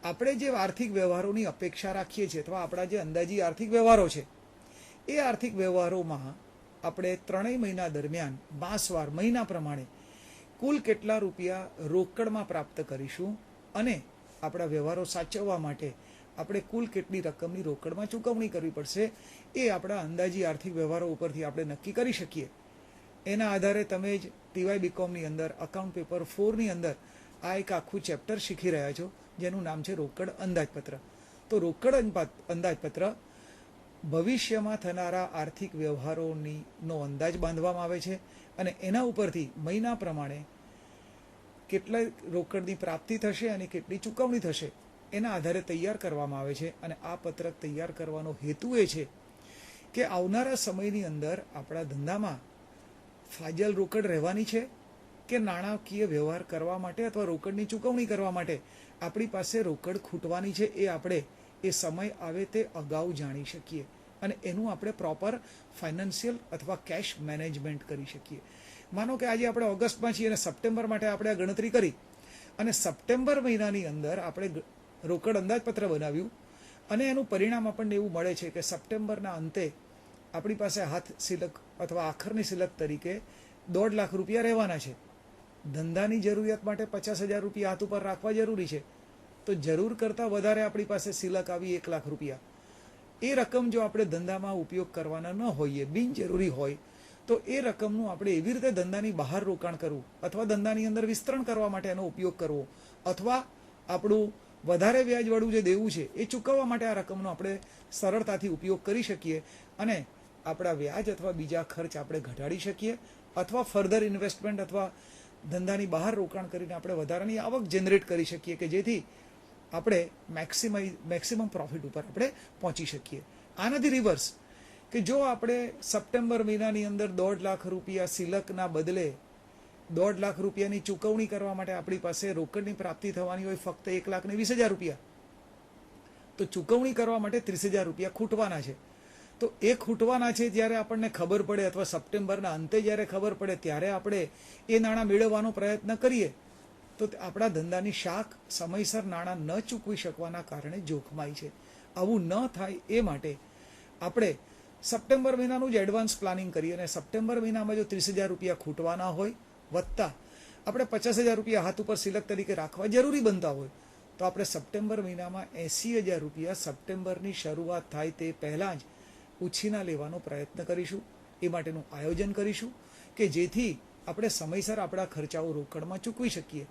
આપણે જે આર્થિક વ્યવહારોની અપેક્ષા રાખીએ છીએ અથવા આપણા જે અંદાજી આર્થિક વ્યવહારો છે એ આર્થિક વ્યવહારોમાં આપણે 3 મહિના દરમિયાન માસવાર મહિના પ્રમાણે કુલ કેટલા રૂપિયા રોકડમાં પ્રાપ્ત કરીશું અને આપણા વ્યવહારો સાચવવા માટે આપણે કુલ કેટલી રકમની રોકડમાં ચૂકવણી કરવી પડશે એ આપણા અંદાજી આર્થિક વ્યવહારો ઉપરથી આપણે નક્કી કરી શકીએ. એના આધારે તમે જ ટીવાય બીકોમની અંદર અકાઉન્ટ પેપર 4ની અંદર આ એક આખું ચેપ્ટર શીખી રહ્યા છો જેનું નામ છે રોકડ અંદાજપત્ર. તો રોકડ અંદાજપત્ર ભવિષ્યમાં થનારા આર્થિક વ્યવહારોનો અંદાજ બાંધવામાં આવે છે અને એના ઉપરથી મહિના પ્રમાણે કેટલા રોકડની પ્રાપ્તિ થશે અને કેટલી ચૂકવણી થશે એના આધારે તૈયાર કરવામાં આવે છે. અને આ પત્રક તૈયાર કરવાનો હેતુ એ છે કે આવનારા સમયની અંદર આપણા ધંધામાં ફાજલ રોકડ રહેવાની છે કે નાણાકીય વ્યવહાર કરવા માટે અથવા રોકડની ચૂકવણી કરવા માટે આપણી પાસે રોકડ ખૂટવાની છે એ આપણે એ સમય આવે તે અગાઉ જાણી શકીએ અને એનું આપણે પ્રોપર ફાઇનાન્શિયલ અથવા કેશ મેનેજમેન્ટ કરી શકીએ. માનો કે આજે આપણે ઓગસ્ટમાં છીએ અને સપ્ટેમ્બર માટે આપણે આ ગણતરી કરી અને સપ્ટેમ્બર મહિનાની અંદર આપણે રોકડ અંદાજપત્ર બનાવ્યું અને એનું પરિણામ આપણને એવું મળે છે કે સપ્ટેમ્બરના અંતે આપણી પાસે હાથ સિલક અથવા આખરની સિલક તરીકે 1.5 લાખ રૂપિયા રહેવાના છે. ધંધાની જરૂરિયાત માટે 50,000 રૂપિયા હાથ ઉપર રાખવા જરૂરી છે. તો જરૂર કરતાં વધારે આપણી પાસે સિલક આવી 1 લાખ રૂપિયા. એ રકમ જો આપણે ધંધામાં ઉપયોગ કરવાના ન હોઈએ, બિનજરૂરી હોય, તો એ રકમનું આપણે એવી રીતે ધંધાની બહાર રોકાણ કરવું અથવા ધંધાની અંદર વિસ્તરણ કરવા માટે એનો ઉપયોગ કરવો અથવા આપણું વધારે વ્યાજવાળું જે દેવું છે એ ચૂકવવા માટે આ રકમનો આપણે સરળતાથી ઉપયોગ કરી શકીએ અને આપણા વ્યાજ અથવા બીજા ખર્ચ આપણે ઘટાડી શકીએ અથવા ફર્ધર ઇન્વેસ્ટમેન્ટ અથવા ધંધાની બહાર રોકાણ કરીને આપણે વધારાની આવક જનરેટ કરી શકીએ કે જેથી આપણે મેક્સિમમ પ્રોફિટ ઉપર આપણે પહોંચી શકીએ. આનાથી રિવર્સ કે જો આપણે સપ્ટેમ્બર મહિનાની અંદર 1.5 લાખ રૂપિયા સિલકના બદલે 1.5 લાખ રૂપિયાની ચૂકવણી કરવા માટે આપણી પાસે રોકડની પ્રાપ્તિ થવાની હોય ફક્ત 1,20,000 રૂપિયા, તો ચૂકવણી કરવા માટે 30,000 રૂપિયા ખૂટવાના છે. તો એ ખૂટવાના છે જ્યારે આપણને ખબર પડે અથવા સપ્ટેમ્બરના અંતે જ્યારે ખબર પડે ત્યારે આપણે એ નાણાં મેળવવાનો પ્રયત્ન કરીએ તો આપણા ધંધાની શાખ સમયસર નાણાં ન ચૂકવી શકવાના કારણે જોખમાય છે. આવું ન થાય એ માટે આપણે સપ્ટેમ્બર મહિનાનું જ એડવાન્સ પ્લાનિંગ કરીએ અને સપ્ટેમ્બર મહિનામાં જો 30,000 રૂપિયા ખૂટવાના હોય વત્તા આપણે 50,000 રૂપિયા હાથ ઉપર સિલક તરીકે રાખવા જરૂરી બનતા હોય તો આપણે સપ્ટેમ્બર મહિનામાં 80,000 રૂપિયા સપ્ટેમ્બરની શરૂઆત થાય તે પહેલાં જ ઉછીના લેવાનો પ્રયત્ન કરીશું. એ માટેનું આયોજન કરીશું કે જેથી આપણે સમયસર આપણા ખર્ચાઓ રોકડમાં ચૂકવી શકીએ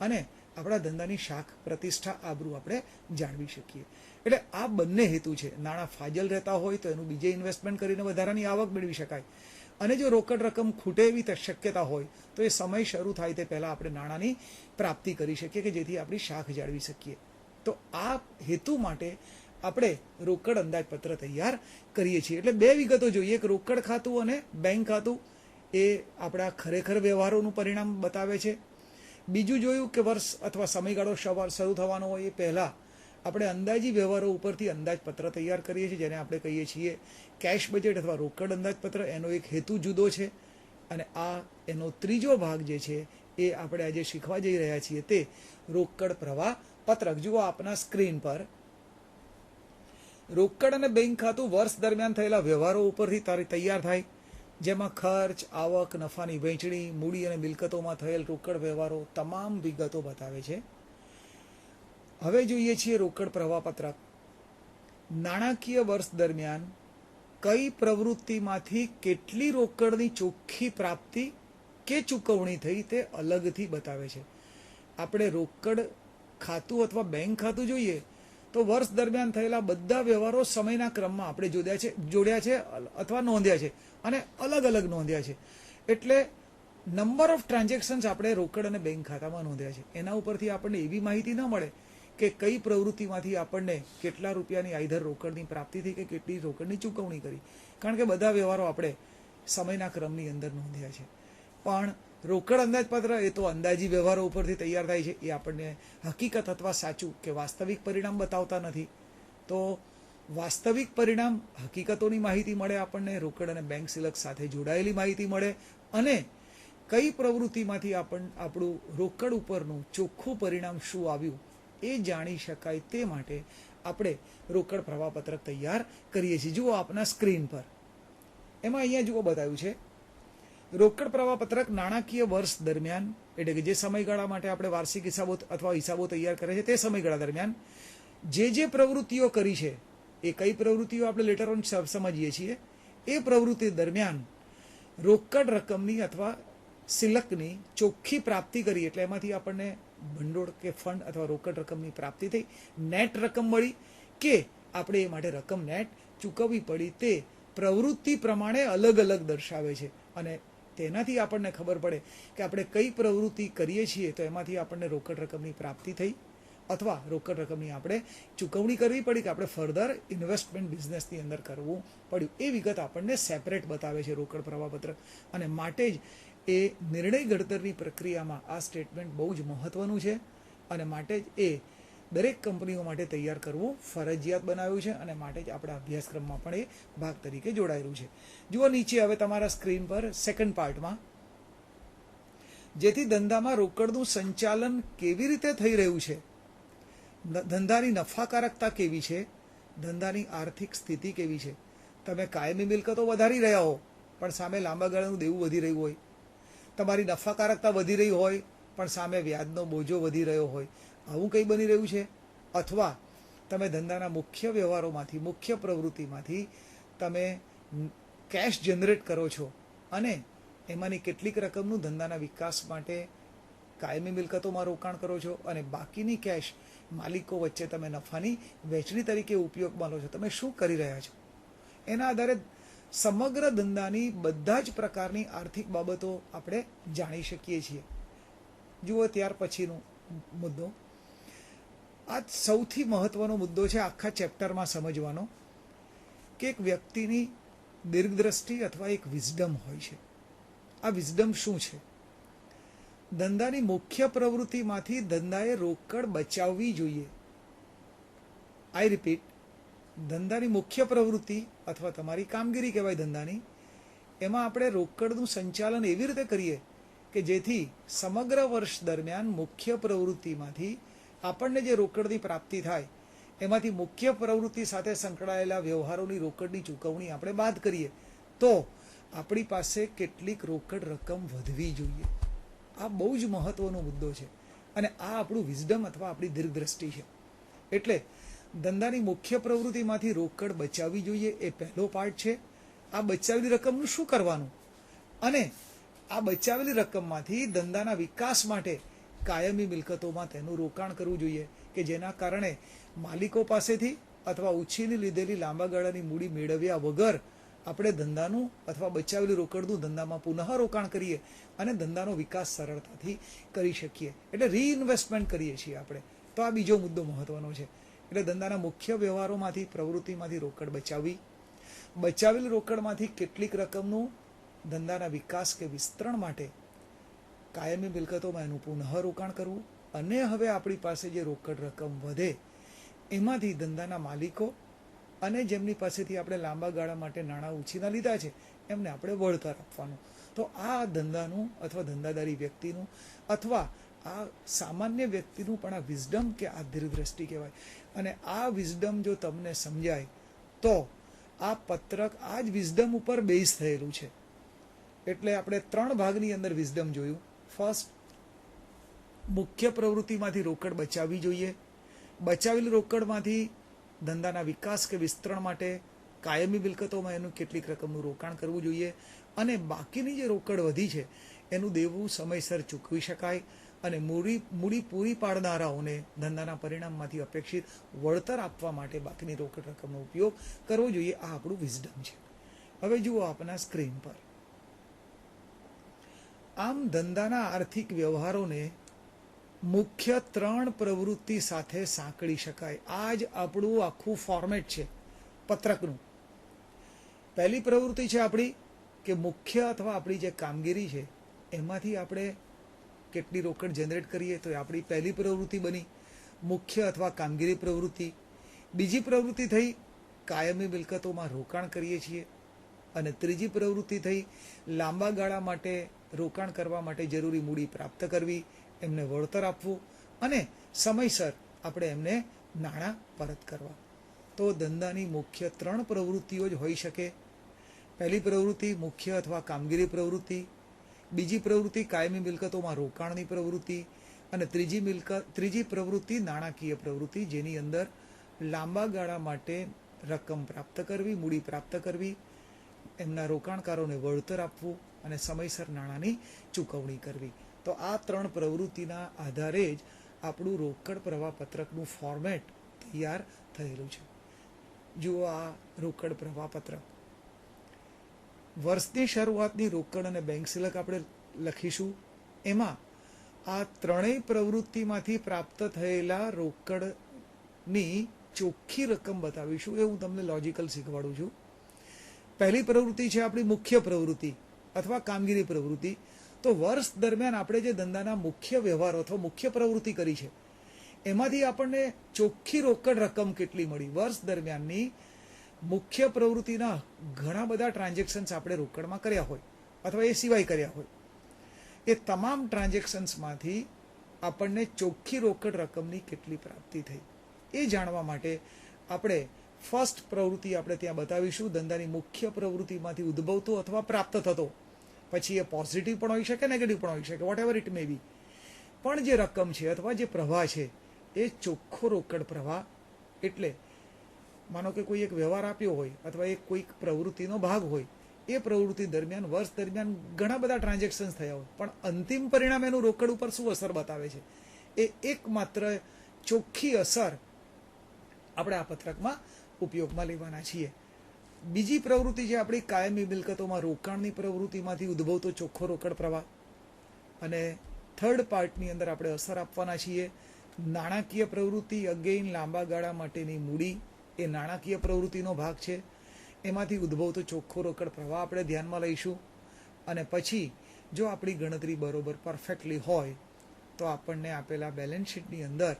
અને આપણા ધંધાની શાખ પ્રતિષ્ઠા આબરૂ આપણે જાળવી શકીએ. એટલે આ બંને હેતુ છે. નાણાં ફાજલ રહેતા હોય તો એનું બીજે ઇન્વેસ્ટમેન્ટ કરીને વધારાની આવક મેળવી શકાય અને જો રોકડ રકમ ખૂટે એવી શક્યતા હોય તો એ સમય શરૂ થાય તે પહેલાં આપણે નાણાંની પ્રાપ્તિ કરી શકીએ કે જેથી આપણી શાખ જાળવી શકીએ. તો આ હેતુ માટે આપણે રોકડ અંદાજપત્ર તૈયાર કરીએ છીએ. એટલે બે વિગતો જોઈએ, એક રોકડ ખાતું અને બેંક ખાતું, એ આપણા ખરેખર વ્યવહારોનું પરિણામ બતાવે છે. બીજું જોયું કે વર્ષ અથવા સમયગાળો શરૂ થવાનો હોય એ પહેલાં આપણે અંદાજી વ્યવહારો ઉપરથી અંદાજપત્ર તૈયાર કરીએ છીએ જેને આપણે કહીએ છીએ કેશ બજેટ અથવા રોકડ અંદાજપત્ર. એનો એક હેતુ જુદો છે અને આ એનો ત્રીજો ભાગ જે છે એ આપણે આજે શીખવા જઈ રહ્યા છીએ તે રોકડ પ્રવાહ પત્રક. જુઓ આપના સ્ક્રીન પર રોકડ અને બેંક ખાતું વર્ષ દરમિયાન થયેલા વ્યવહારો ઉપરથી તૈયાર થાય જેમાં ખર્ચ, આવક, નફાની વહેંચણી, મૂડી અને મિલકતોમાં થયેલ રોકડ વ્યવહારો તમામ વિગતો બતાવે છે. હવે જોઈએ છીએ રોકડ પ્રવાહ પત્રક. નાણાકીય વર્ષ દરમિયાન કઈ પ્રવૃત્તિમાંથી કેટલી રોકડની ચોખ્ખી પ્રાપ્તિ કે ચૂકવણી થઈ તે અલગથી બતાવે છે. આપણે રોકડ ખાતું અથવા બેંક ખાતું જોઈએ તો વર્ષ દરમિયાન થયેલા બધા વ્યવહારો સમયના ક્રમમાં આપણે જોડ્યા છે અથવા નોંધ્યા છે અને અલગ અલગ નોંધ્યા છે. એટલે નંબર ઓફ ટ્રાન્ઝેક્શન્સ આપણે રોકડ અને બેંક ખાતામાં નોંધ્યા છે. એના ઉપરથી આપણને એવી માહિતી ન મળે કે કઈ પ્રવૃત્તિમાંથી આપણને કેટલા રૂપિયાની આઈધર રોકડની પ્રાપ્તિ થઈ કે કેટલી રોકડની ચૂકવણી કરી, કારણ કે બધા વ્યવહારો આપણે સમયના ક્રમની અંદર નોંધ્યા છે. પણ રોકડ અંદાજપત્ર એ તો અંદાજી વ્યવહારો ઉપરથી તૈયાર થાય છે. એ આપણને હકીકત અથવા સાચું કે વાસ્તવિક પરિણામ બતાવતા નથી. તો વાસ્તવિક પરિણામ, હકીકતોની માહિતી મળે આપણને, રોકડ અને બેંક સિલક સાથે જોડાયેલી માહિતી મળે, અને કઈ પ્રવૃત્તિમાંથી આપણું રોકડ ઉપરનું ચોખ્ખું પરિણામ શું આવ્યું એ જાણી શકાય. તે માટે આપણે રોકડ પ્રવાહપત્રક તૈયાર કરીએ છીએ. જુઓ આપના સ્ક્રીન પર, એમાં અહીંયા જુઓ બતાવ્યું છે રોકડ પ્રવાહપત્રક નાણાકીય વર્ષ દરમિયાન, એટલે કે જે સમયગાળા માટે આપણે વાર્ષિક હિસાબો અથવા હિસાબો તૈયાર કરે છે તે સમયગાળા દરમિયાન જે પ્રવૃત્તિઓ કરી છે, એ કઈ પ્રવૃત્તિઓ આપણે લેટર ઓન સમજીએ છીએ, એ પ્રવૃત્તિ દરમિયાન રોકડ રકમની અથવા સિલકની ચોખ્ખી પ્રાપ્તિ કરી, એટલે એમાંથી આપણને ભંડોળ કે ફંડ અથવા રોકડ રકમની પ્રાપ્તિ થઈ, નેટ રકમ મળી કે આપણે એ માટે રકમ નેટ ચૂકવવી પડી, તે પ્રવૃત્તિ પ્રમાણે અલગ અલગ દર્શાવે છે. અને તેનાથી આપણને ખબર પડે કે આપણે કઈ પ્રવૃત્તિ કરીએ છીએ તો એમાંથી આપણને રોકડ રકમની પ્રાપ્તિ થઈ અથવા રોકડ રકમની આપણે ચૂકવણી કરવી પડી કે આપણે ફર્ધર ઇન્વેસ્ટમેન્ટ બિઝનેસની અંદર કરવું પડ્યું. એ વિગત આપણને સેપરેટ બતાવે છે રોકડ પ્રવાહપત્રક. અને માટે જ એ નિર્ણય ઘડતરની પ્રક્રિયામાં આ સ્ટેટમેન્ટ બહુ જ મહત્વનું છે, અને માટે જ એ દરેક કંપનીઓ માટે તૈયાર કરવું ફરજિયાત બનાવ્યું છે, અને માટે જ આપણા અભ્યાસક્રમમાં પણ એ ભાગ તરીકે જોડાયેલું છે. જુઓ નીચે હવે તમારા સ્ક્રીન પર સેકન્ડ પાર્ટમાં, જેથી ધંધામાં રોકડનું સંચાલન કેવી રીતે થઈ રહ્યું છે, ધંધાની નફાકારકતા કેવી છે, ધંધાની આર્થિક સ્થિતિ કેવી છે. તમે કાયમી મિલકતો વધારી રહ્યા હો પણ સામે લાંબા ગાળાનું દેવું વધી રહ્યું હોય, તમારી નફાકારકતા વધી રહી હોય પણ સામે વ્યાજનો બોજો વધી રહ્યો હોય, આવું કંઈ બની રહ્યું છે. અથવા તમે ધંધાના મુખ્ય વ્યવહારોમાંથી, મુખ્ય પ્રવૃત્તિમાંથી તમે કેશ જનરેટ કરો છો અને એમાંની કેટલીક રકમનું ધંધાના વિકાસ માટે કાયમી મિલકતોમાં રોકાણ કરો છો, અને બાકીની કેશ માલિકો વચ્ચે તમે નફાની વહેંચણી તરીકે ઉપયોગમાં લો છો. તમે શું કરી રહ્યા છો એના આધારે સમગ્ર ધંધાની બધા જ પ્રકારની આર્થિક બાબતો આપણે જાણી શકીએ છીએ. જુઓ ત્યાર પછીનો મુદ્દો, આ સૌથી મહત્વનો મુદ્દો છે આખા ચેપ્ટરમાં સમજવાનો, કે એક વ્યક્તિની દીર્ઘદ્રષ્ટિ અથવા એક વિઝડમ હોય છે. આ વિઝડમ શું છે? ધંધાની મુખ્ય પ્રવૃત્તિમાંથી ધંધાએ રોકડ બચાવવી જોઈએ. આઈ રિપીટ, ધંધાની મુખ્ય પ્રવૃત્તિ અથવા તમારી કામગીરી કહેવાય ધંધાની, એમાં આપણે રોકડનું સંચાલન એવી રીતે કરીએ કે જેથી સમગ્ર વર્ષ દરમિયાન મુખ્ય પ્રવૃત્તિમાંથી આપણને જે રોકડની પ્રાપ્તિ થાય એમાંથી મુખ્ય પ્રવૃત્તિ સાથે સંકળાયેલા વ્યવહારોની રોકડની ચૂકવણી આપણે બાદ કરીએ તો આપણી પાસે કેટલીક રોકડ રકમ વધવી જોઈએ. આ બહુ જ મહત્વનો મુદ્દો છે, અને આ આપણું વિઝડમ અથવા આપણી દીર્ઘદ્રષ્ટિ છે. એટલે ધંધાની મુખ્ય પ્રવૃત્તિમાંથી રોકડ બચાવવી જોઈએ, એ પહેલો પાર્ટ છે. આ બચાવેલી રકમનું શું કરવાનું, અને આ બચાવેલી રકમમાંથી ધંધાના વિકાસ માટે કાયમી મિલકતોમાં તેનું રોકાણ કરવું જોઈએ કે જેના કારણે માલિકો પાસેથી અથવા ઉછીની લીધેલી લાંબા ગાળાની મૂડી મેળવ્યા વગર આપણે ધંધાનું અથવા બચાવેલી રોકડનું ધંધામાં પુનઃ રોકાણ કરીએ અને ધંધાનો વિકાસ સરળતાથી કરી શકીએ. એટલે રીઇન્વેસ્ટમેન્ટ કરીએ છીએ આપણે. તો આ બીજો મુદ્દો મહત્વનો છે. એટલે ધંધાના મુખ્ય વ્યવહારોમાંથી, પ્રવૃત્તિમાંથી રોકડ બચાવવી, બચાવેલી રોકડમાંથી કેટલીક રકમનું ધંધાના વિકાસ કે વિસ્તરણ માટે કાયમી મિલકતોમાં એનું પુનઃ રોકાણ કરવું, અને હવે આપણી પાસે જે રોકડ રકમ વધે એમાંથી ધંધાના માલિકો અને જેમની પાસેથી આપણે લાંબા ગાળા માટે નાણાં ઉછીના લીધા છે એમને આપણે વળતર આપવાનું. તો આ ધંધાનું અથવા ધંધાદારી વ્યક્તિનું અથવા આ સામાન્ય વ્યક્તિનું પણ આ વિઝડમ કે આ દીર્ઘદ્રષ્ટિ કહેવાય. અને આ વિઝડમ જો તમને સમજાય તો આ પત્રક આ જ વિઝડમ ઉપર બેઝ થયેલું છે. એટલે આપણે 3 ભાગની અંદર વિઝડમ જોયું. ફર્સ્ટ, મુખ્ય પ્રવૃત્તિમાંથી રોકડ બચાવવી જોઈએ, બચાવેલી રોકડમાંથી ધંધાના વિકાસ કે વિસ્તરણ માટે કાયમી મિલકતોમાં એનું કેટલીક રકમનું રોકાણ કરવું જોઈએ, અને બાકીની જે રોકડ વધી છે એનું દેવું સમયસર ચૂકવી શકાય, અને મૂડી પૂરી પાડનારાઓને ધંધાના પરિણામમાંથી અપેક્ષિત વળતર આપવા માટે બાકીની રોકડ રકમનો ઉપયોગ કરવો જોઈએ. આ આપણું વિઝડમ છે. હવે જુઓ આપના સ્ક્રીન પર, આમ ધંધાના આર્થિક વ્યવહારોને મુખ્ય 3 પ્રવૃત્તિ સાથે સાંકળી શકાય. આ જ આપણું આખું ફોર્મેટ છે પત્રકનું. પહેલી પ્રવૃત્તિ છે આપણી કે મુખ્ય અથવા આપણી જે કામગીરી છે એમાંથી આપણે કેટલી રોકડ જનરેટ કરીએ, તો એ આપણી પહેલી પ્રવૃત્તિ બની, મુખ્ય અથવા કામગીરી પ્રવૃત્તિ. બીજી પ્રવૃત્તિ થઈ કાયમી મિલકતોમાં રોકાણ કરીએ છીએ, અને ત્રીજી પ્રવૃત્તિ થઈ લાંબા ગાળા માટે રોકાણ કરવા માટે જરૂરી મૂડી પ્રાપ્ત કરવી, એમને વળતર આપવું અને સમયસર આપણે એમને નાણાં પરત કરવા. તો ધંધાની મુખ્ય 3 પ્રવૃત્તિઓ જ હોઈ શકે. પહેલી પ્રવૃત્તિ મુખ્ય અથવા કામગીરી પ્રવૃત્તિ, બીજી પ્રવૃત્તિ કાયમી મિલકતોમાં રોકાણની પ્રવૃત્તિ, અને ત્રીજી પ્રવૃત્તિ નાણાકીય પ્રવૃત્તિ, જેની અંદર લાંબા ગાળા માટે રકમ પ્રાપ્ત કરવી, મૂડી પ્રાપ્ત કરવી, એમના રોકાણકારોને વળતર આપવું અને સમયસર નાણાંની ચૂકવણી કરવી. તો આ 3 પ્રવૃત્તિના આધારે જ આપણું રોકડ પ્રવાહ પત્રકનું ફોર્મેટ તૈયાર થયેલું છે. જુઓ આ રોકડ પ્રવાહ પત્રક. વર્ષની શરૂઆતની રોકડ અને બેંક સિલક આપણે લખીશું. એમાં આ 3 પ્રવૃત્તિમાંથી પ્રાપ્ત થયેલા રોકડની ચોખ્ખી રકમ બતાવીશું. એ હું તમને લોજિકલ શીખવાડું છું. પહેલી પ્રવૃત્તિ છે આપણી મુખ્ય પ્રવૃત્તિ અથવા કામગીરી પ્રવૃત્તિ. તો વર્ષ દરમિયાન આપણે જે ધંધાના મુખ્ય વ્યવહારો અથવા મુખ્ય પ્રવૃત્તિ કરી છે એમાંથી આપણને ચોખ્ખી રોકડ રકમ કેટલી મળી. વર્ષ દરમિયાનની મુખ્ય પ્રવૃત્તિના ઘણા બધા ટ્રાન્ઝેક્શન્સ આપણે રોકડમાં કર્યા હોય અથવા એ સિવાય કર્યા હોય, એ તમામ ટ્રાન્ઝેક્શન્સમાંથી આપણને ચોખ્ખી રોકડ રકમની કેટલી પ્રાપ્તિ થઈ એ જાણવા માટે આપણે ફર્સ્ટ પ્રવૃત્તિ આપણે ત્યાં બતાવીશું. ધંધાની મુખ્ય પ્રવૃત્તિમાંથી ઉદ્ભવતો અથવા પ્રાપ્ત થતો, પછી એ પોઝિટિવ પણ હોઈ શકે, નેગેટિવ પણ હોઈ શકે, વોટ એવર ઇટ મે બી, પણ જે રકમ છે અથવા જે પ્રવાહ છે એ ચોખ્ખો રોકડ પ્રવાહ. એટલે માનો કે કોઈ એક વ્યવહાર આપ્યો હોય અથવા એક કોઈક પ્રવૃત્તિનો ભાગ હોય, એ પ્રવૃત્તિ દરમિયાન વર્ષ દરમિયાન ઘણા બધા ટ્રાન્ઝેક્શન્સ થયા હોય, પણ અંતિમ પરિણામ એનું રોકડ ઉપર શું અસર બતાવે છે એ એકમાત્ર ચોખ્ખી અસર આપણે આ પત્રકમાં ઉપયોગમાં લેવાના છીએ. બીજી પ્રવૃત્તિ છે આપણી કાયમી મિલકતોમાં રોકાણની પ્રવૃત્તિમાંથી ઉદ્ભવતો ચોખ્ખો રોકડ પ્રવાહ. અને થર્ડ પાર્ટની અંદર આપણે અસર આપવાના છીએ નાણાકીય પ્રવૃત્તિ. અગેઇન લાંબા ગાળા માટેની મૂડી એ નાણાકીય પ્રવૃત્તિનો ભાગ છે, એમાંથી ઉદ્ભવતો ચોખ્ખો રોકડ પ્રવાહ આપણે ધ્યાનમાં લઈશું. અને પછી જો આપણી ગણતરી બરોબર પરફેક્ટલી હોય તો આપણને આપેલા બેલેન્સ શીટની અંદર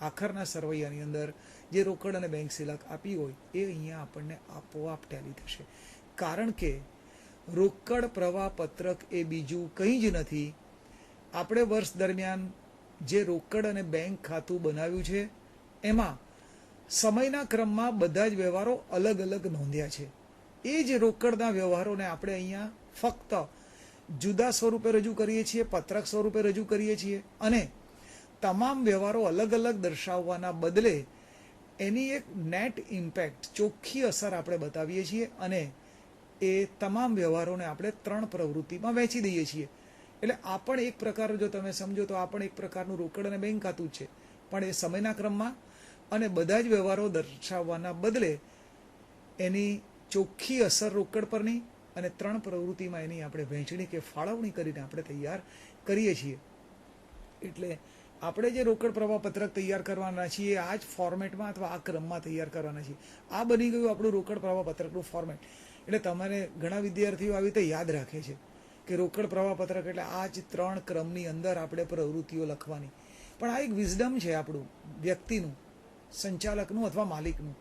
આખરના સરવૈયાની અંદર જે રોકડ અને બેંક સિલક આપી હોય એ અહીંયા આપણને આપોઆપ ટેલી થશે. કારણ કે રોકડ પ્રવાહ પત્રક એ બીજું કંઈ જ નથી. આપણે વર્ષ દરમિયાન જે રોકડ અને બેંક ખાતું બનાવ્યું છે એમાં સમયના ક્રમમાં બધા જ વ્યવહારો અલગ અલગ નોંધ્યા છે. એ જ રોકડના વ્યવહારોને આપણે અહીંયા ફક્ત જુદા સ્વરૂપે રજૂ કરીએ છીએ, પત્રક સ્વરૂપે રજૂ કરીએ છીએ, અને તમામ વ્યવહારો અલગ અલગ દર્શાવવાના બદલે એની એક નેટ ઇમ્પેક્ટ, ચોખ્ખી અસર આપણે બતાવીએ છીએ, અને એ તમામ વ્યવહારોને આપણે 3 પ્રવૃત્તિમાં વહેંચી દઈએ છીએ. એટલે આ પણ એક પ્રકાર, જો તમે સમજો તો આ પણ એક પ્રકારનું રોકડ અને બેંક ખાતું છે, પણ એ સમયના ક્રમમાં અને બધા જ વ્યવહારો દર્શાવવાના બદલે એની ચોખ્ખી અસર રોકડ પરની અને 3 પ્રવૃત્તિમાં એની આપણે વહેંચણી કે ફાળવણી કરીને આપણે તૈયાર કરીએ છીએ. એટલે આપણે જે રોકડ પ્રવાહ પત્રક તૈયાર કરવાના છીએ આ જ ફોર્મેટમાં અથવા આ ક્રમમાં તૈયાર કરવાના છીએ. આ બની ગયું આપણું રોકડ પ્રવાહ પત્રકનું ફોર્મેટ. એટલે તમારે ઘણા વિદ્યાર્થીઓ આવી રીતે યાદ રાખે છે કે રોકડ પ્રવાહ પત્રક એટલે આ જ 3 ક્રમની અંદર આપણે પ્રવૃત્તિઓ લખવાની. પણ આ એક વિઝડમ છે આપણું વ્યક્તિનું, સંચાલકનું અથવા માલિકનું,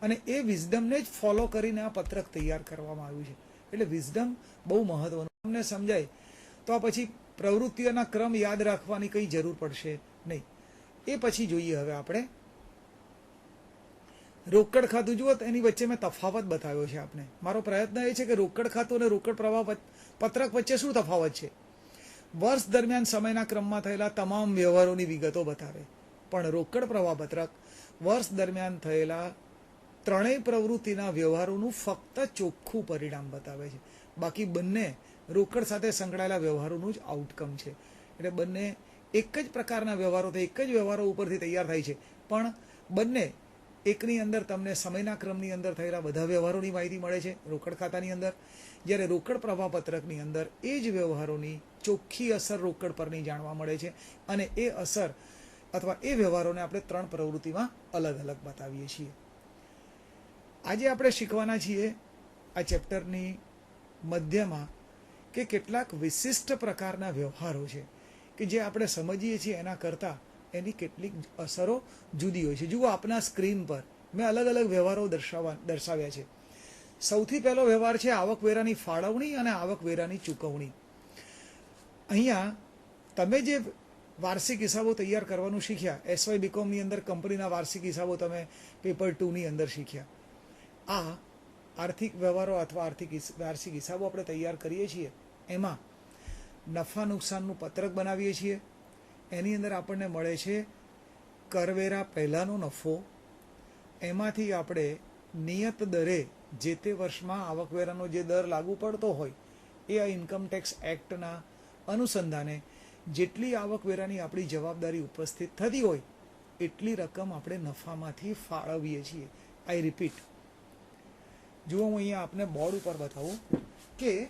અને એ વિઝડમને જ ફોલો કરીને આ પત્રક તૈયાર કરવામાં આવ્યું છે. એટલે વિઝડમ બહુ મહત્વનું. તમને સમજાય તો આ પછી પ્રવૃત્તિઓના ક્રમ યાદ રાખવાની કંઈ જરૂર પડશે નહીં. એ પછી જોઈએ હવે આપણે રોકડ ખાતું. જુઓ તો એની વચ્ચે મેં તફાવત બતાવ્યો છે આપને. મારો પ્રયત્ન એ છે કે રોકડ ખાતું અને રોકડ પ્રવાહ પત્રક વચ્ચે શું તફાવત છે. વર્ષ દરમિયાન સમયના ક્રમમાં થયેલા તમામ વ્યવહારોની વિગતો બતાવે, પણ રોકડ પ્રવાહ પત્રક વર્ષ દરમિયાન થયેલા 3 પ્રવૃત્તિના વ્યવહારોનું ફક્ત ચોખ્ખું પરિણામ બતાવે છે. બાકી બંને રોકડ સાથે સંકળાયેલા વ્યવહારોનું જ આઉટકમ છે. એટલે બંને એક જ પ્રકારના વ્યવહારો, એક જ વ્યવહારો ઉપરથી તૈયાર થાય છે, પણ બંને એકની અંદર તમને સમયના ક્રમની અંદર થયેલા બધા વ્યવહારોની માહિતી મળે છે રોકડ ખાતાની અંદર, જ્યારે રોકડ પ્રવાહપત્રકની અંદર એ જ વ્યવહારોની ચોખ્ખી અસર રોકડ પરની જાણવા મળે છે અને એ અસર અથવા એ વ્યવહારોને આપણે 3 પ્રવૃત્તિમાં અલગ અલગ બતાવીએ છીએ. આજે આપણે શીખવાના છીએ આ ચેપ્ટરની મધ્યમાં કે કેટલાક વિશિષ્ટ પ્રકારના વ્યવહારો છે કે જે આપણે સમજીએ છીએ એના કરતાં એની કેટલીક અસરો જુદી હોય છે. જુઓ, આપના સ્ક્રીન પર મેં અલગ અલગ વ્યવહારો દર્શાવ્યા છે. સૌથી પહેલો વ્યવહાર છે આવકવેરાની ફાળવણી અને આવકવેરાની ચૂકવણી. અહીંયા તમે જે વાર્ષિક હિસાબો તૈયાર કરવાનું શીખ્યા, એસવાય બીકોમની અંદર કંપનીના વાર્ષિક હિસાબો તમે પેપર 2ની અંદર શીખ્યા. આ આર્થિક વ્યવહારો અથવા વાર્ષિક હિસાબો આપણે તૈયાર કરીએ છીએ, એમાં નફા નુકસાનનું પત્રક બનાવીએ છીએ. એની અંદર આપણને મળે છે કરવેરા પહેલાંનો નફો, એમાંથી આપણે નિયત દરે જે તે વર્ષમાં આવકવેરાનો જે દર લાગુ પડતો હોય એ આ ઇન્કમટેક્સ એક્ટના અનુસંધાને જેટલી આવકવેરાની આપણી જવાબદારી ઉપસ્થિત થતી હોય એટલી રકમ આપણે નફામાંથી ફાળવીએ છીએ. આઈ રિપીટ, જુઓ હું અહીંયા આપને બોર્ડ ઉપર બતાવું કે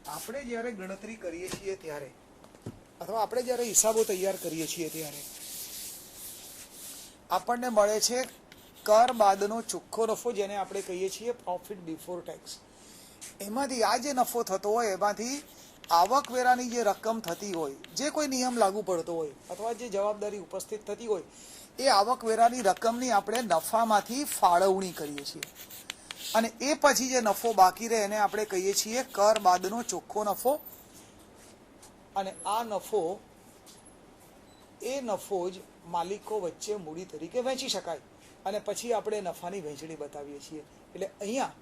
આપણે જ્યારે ગણતરી કરીએ છીએ ત્યારે અથવા આપણે જ્યારે હિસાબો તૈયાર કરીએ છીએ ત્યારે આપણને મળે છે કર બાદનો ચોખ્ખો નફો, જેને આપણે કહીએ છીએ પ્રોફિટ બિફોર ટેક્સ. એમાંથી આ જે નફો થતો હોય એમાંથી આવકવેરાની જે રકમ થતી હોય, જે કોઈ નિયમ લાગુ પડતો હોય અથવા જે જવાબદારી ઉપસ્થિત થતી હોય એ આવકવેરાની રકમની આપણે નફામાંથી ફાળવણી કરીએ છીએ અને એ પછી જે નફો બાકી રહે એને આપણે કહીએ છીએ કર બાદનો ચોખ્ખો નફો. અને આ નફો જ માલિકો વચ્ચે મૂડી તરીકે વહેંચી શકાય અને પછી આપણે નફાની વહેંચણી બતાવીએ છીએ. એટલે અહીંયા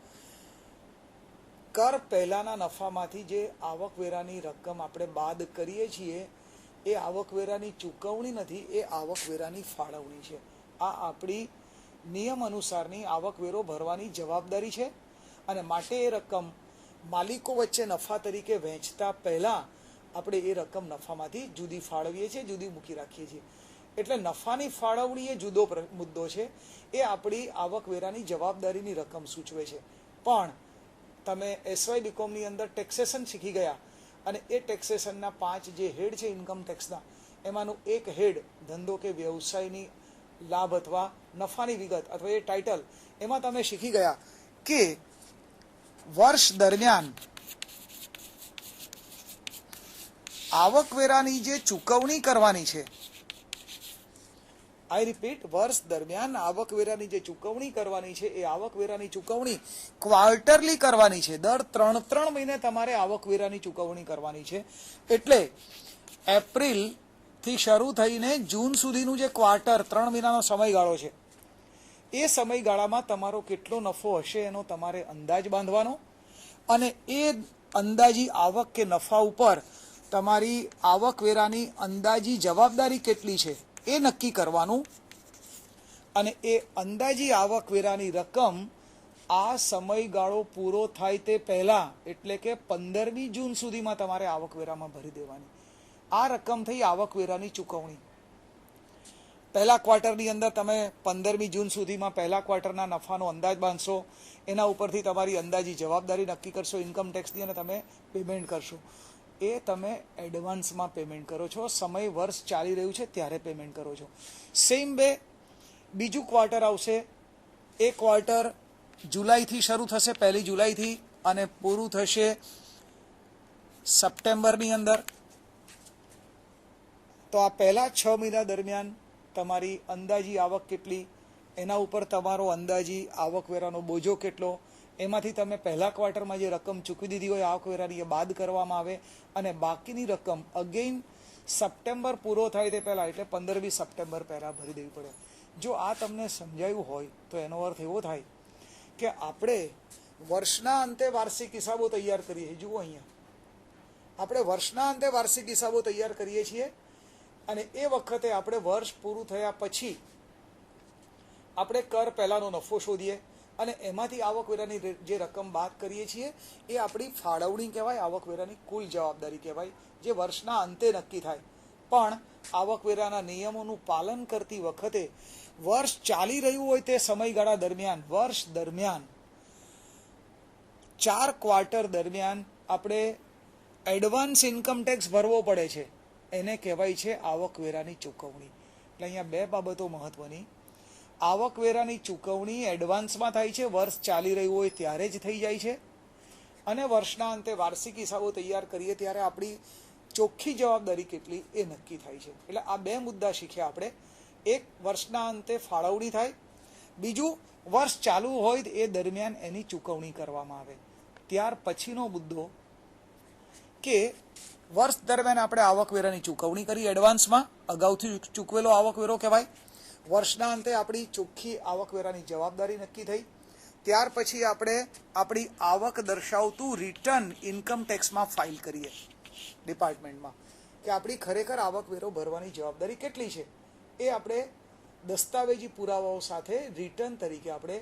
કર પહેલાંના નફામાંથી જે આવકવેરાની રકમ આપણે બાદ કરીએ છીએ એ આવકવેરાની ચૂકવણી નથી, એ આવકવેરાની ફાળવણી છે. આ આપણી નિયમ અનુસારની આવકવેરો ભરવાની જવાબદારી છે અને માટે એ રકમ માલિકો વચ્ચે નફા તરીકે વહેંચતા પહેલાં આપણે એ રકમ નફામાંથી જુદી ફાળવીએ છીએ, જુદી મૂકી રાખીએ છીએ. એટલે નફાની ફાળવણી એ જુદો મુદ્દો છે, એ આપણી આવકવેરાની જવાબદારીની રકમ સૂચવે છે. પણ તમે એસવાય બીકોમની અંદર ટેક્સેશન શીખી ગયા અને એ ટેક્સેશનના 5 જે હેડ છે ઇન્કમ ટેક્સના, એમાંનું એક હેડ ધંધો કે વ્યવસાયની લાભ અથવા નફાની વિગત અથવા એ ટાઇટલ, એમાં તમે શીખી ગયા કે વર્ષ દરમિયાન આવકવેરાની જે ચૂકવણી કરવાની છે, આઈ રિપીટ, વર્ષ દરમિયાન આવકવેરાની જે ચૂકવણી કરવાની છે એ આવકવેરાની ચૂકવણી ક્વાર્ટરલી કરવાની છે. દર 3 મહિને તમારે આવકવેરાની ચૂકવણી કરવાની છે. એટલે એપ્રિલથી શરૂ થઈને જૂન સુધીનું જે ક્વાર્ટર 3 મહિનાનો સમયગાળો છે એ સમયગાળામાં તમારો કેટલો નફો હશે એનો તમારે અંદાજ બાંધવાનો અને એ અંદાજી આવક કે નફા ઉપર તમારી આવકવેરાની અંદાજી જવાબદારી કેટલી છે એ નક્કી કરવાનું અને એ અંદાજી આવકવેરાની રકમ આ સમયગાળો પૂરો થાય તે પહેલાં એટલે કે 15મી જૂન સુધીમાં તમારે આવકવેરામાં ભરી દેવાની. આ રકમ થઈ આવકવેરાની ચૂકવણી. પહેલા ક્વાર્ટરની અંદર તમે 15મી જૂન સુધીમાં પહેલા ક્વાર્ટરના નફાનો અંદાજ બાંધશો, એના ઉપરથી તમારી અંદાજી જવાબદારી નક્કી કરશો ઇન્કમ ટેક્સની અને તમે પેમેન્ટ કરશો. એ તમે એડવાન્સમાં પેમેન્ટ કરો છો, સમય વર્ષ ચાલી રહ્યું છે ત્યારે પેમેન્ટ કરો છો. સેમ વે બીજું ક્વાર્ટર આવશે, એ ક્વાર્ટર જુલાઈથી શરૂ થશે, 1 જુલાઈથી અને પૂરું થશે સપ્ટેમ્બરની અંદર. તો આ પહેલા 6 મહિના દરમિયાન તમારી અંદાજી આવક કેટલી, એના ઉપર તમારો અંદાજી આવકવેરાનો બોજો કેટલો, એમાંથી તમે પહેલા ક્વાર્ટરમાં જે રકમ ચૂકવી દીધી હોય આવકવેરાની એ બાદ કરવામાં આવે અને બાકીની રકમ અગેઇન સપ્ટેમ્બર પૂરો થાય તે પહેલાં એટલે 15મી સપ્ટેમ્બર પહેલાં ભરી દેવી પડે. જો આ તમને સમજાયું હોય તો એનો અર્થ એવો થાય કે આપણે વર્ષના અંતે વાર્ષિક હિસાબો તૈયાર કરીએ છીએ. જુઓ અહીંયા આપણે વર્ષના અંતે વાર્ષિક હિસાબો તૈયાર કરીએ છીએ અને એ વખતે આપણે વર્ષ પૂરું થયા પછી આપણે કર પહેલાંનો નફો શોધીએ અને એમાંથી આવકવેરાની જે રકમ બાદ કરીએ છીએ એ આપણી ફાળવણી કહેવાય, આવકવેરાની કુલ જવાબદારી કહેવાય, જે વર્ષના અંતે નક્કી થાય. પણ આવકવેરાના નિયમોનું પાલન કરતી વખતે વર્ષ ચાલી રહ્યું હોય તે સમયગાળા દરમિયાન, વર્ષ દરમિયાન 4 ક્વાર્ટર દરમિયાન આપણે એડવાન્સ ઇન્કમ ટેક્સ ભરવો પડે છે. એને કહેવાય છે આવકવેરાની ચૂકવણી. એટલે અહીંયા બે બાબતો મહત્વની. આવકવેરાની ચૂકવણી એડવાન્સમાં થાય છે, વર્ષ ચાલી રહ્યું હોય ત્યારે જ થઈ જાય છે. અને વર્ષના અંતે વાર્ષિક હિસાબો તૈયાર કરીએ ત્યારે આપણી ચોખ્ખી જવાબદારી કેટલી એ નક્કી થાય છે. એટલે આ બે મુદ્દા શીખ્યા આપણે. એક, વર્ષના અંતે ફાળવણી થાય. બીજું, વર્ષ ચાલુ હોય એ દરમિયાન એની ચૂકવણી કરવામાં આવે. ત્યાર પછીનો મુદ્દો કે વર્ષ દરમિયાન આપણે આવકવેરાની ચૂકવણી કરી એડવાન્સમાં, અગાઉથી ચૂકવેલો આવકવેરો કહેવાય. વર્ષના અંતે આપણી ચોખ્ખી આવકવેરાની જવાબદારી નક્કી થઈ. ત્યાર પછી આપણે આપણી આવક દર્શાવતું રિટર્ન ઇન્કમ ટેક્સમાં ફાઇલ કરીએ ડિપાર્ટમેન્ટમાં, કે આપણી ખરેખર આવકવેરો ભરવાની જવાબદારી કેટલી છે એ આપણે દસ્તાવેજી પુરાવાઓ સાથે રિટર્ન તરીકે આપણે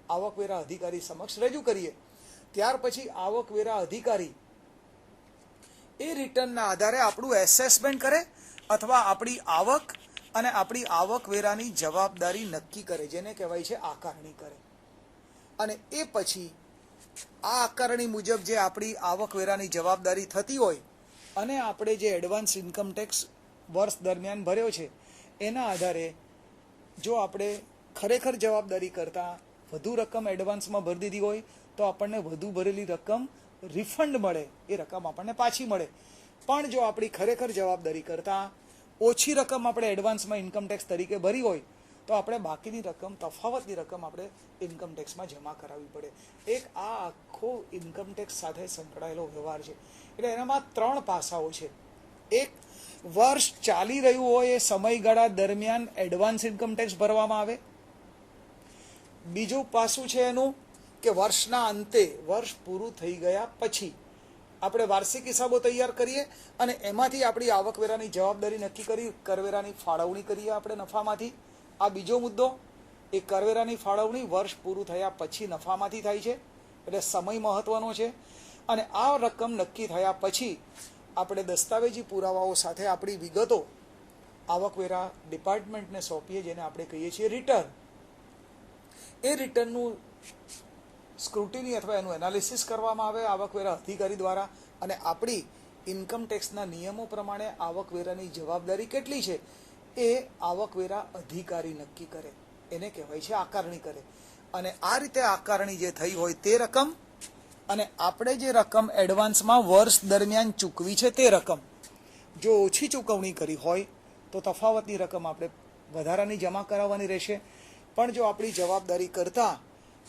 આવકવેરા અધિકારી સમક્ષ રજૂ કરીએ. ત્યાર પછી આવકવેરા અધિકારી એ રિટર્નના આધારે આપણું એસેસમેન્ટ કરે અથવા આપણી આવક અને આપણી આવકવેરાની જવાબદારી નક્કી કરે, જેને કહેવાય છે આકારણી કરે. અને એ પછી આ આકારણી મુજબ જે આપણી આવકવેરાની જવાબદારી થતી હોય અને આપણે જે એડવાન્સ ઇન્કમ ટેક્સ વર્ષ દરમિયાન ભર્યો છે એના આધારે જો આપણે ખરેખર જવાબદારી કરતાં વધુ રકમ એડવાન્સમાં ભરી દીધી હોય તો આપણને વધુ ભરેલી રકમ રિફંડ મળે, એ રકમ આપણને પાછી મળે. પણ જો આપણી ખરેખર જવાબદારી કરતાં ઓછી રકમ આપણે એડવાન્સમાં ઇન્કમ ટેક્સ તરીકે ભરી હોય તો આપણે બાકીની રકમ, તફાવતની રકમ આપણે ઇન્કમ ટેક્સમાં જમા કરાવવી પડે. એક આ આખો ઇન્કમ ટેક્સ સાથે સંકળાયેલો વ્યવહાર છે. એટલે એનામાં 3 પાસાઓ છે. એક, વર્ષ ચાલી રહ્યું હોય એ સમયગાળા દરમિયાન એડવાન્સ ઇન્કમ ટેક્સ ભરવામાં આવે. બીજું પાસું છે એનું કે વર્ષના અંતે, વર્ષ પૂરું થઈ ગયા પછી આપણે વાર્ષિક હિસાબો તૈયાર કરીએ અને એમાંથી આપણી આવકવેરાની જવાબદારી નક્કી કરી કરવેરાની ફાળવણી કરીએ આપણે નફામાંથી. આ બીજો મુદ્દો. એ કરવેરાની ફાળવણી વર્ષ પૂરું થયા પછી નફામાંથી થાય છે, એટલે સમય મહત્વનો છે. અને આ રકમ નક્કી થયા પછી આપણે દસ્તાવેજી પુરાવાઓ સાથે આપણી વિગતો આવકવેરા ડિપાર્ટમેન્ટને સોંપીએ, જેને આપણે કહીએ છીએ રિટર્ન. એ રિટર્નનું સ્ક્રુટિની અથવા એનું એનાલિસિસ કરવામાં આવે આવકવેરા અધિકારી દ્વારા, અને આપણી ઇન્કમ ટેક્સના નિયમો પ્રમાણે આવકવેરાની જવાબદારી કેટલી છે એ આવકવેરા અધિકારી નક્કી કરે. એને કહેવાય છે આકારણી કરે. અને આ રીતે આકારણી જે થઈ હોય તે રકમ અને આપણે જે રકમ એડવાન્સમાં વર્ષ દરમિયાન ચૂકવી છે તે રકમ, જો ઓછી ચૂકવણી કરી હોય તો તફાવતની રકમ આપણે વધારાની જમા કરાવવાની રહેશે. પણ જો આપણી જવાબદારી કરતાં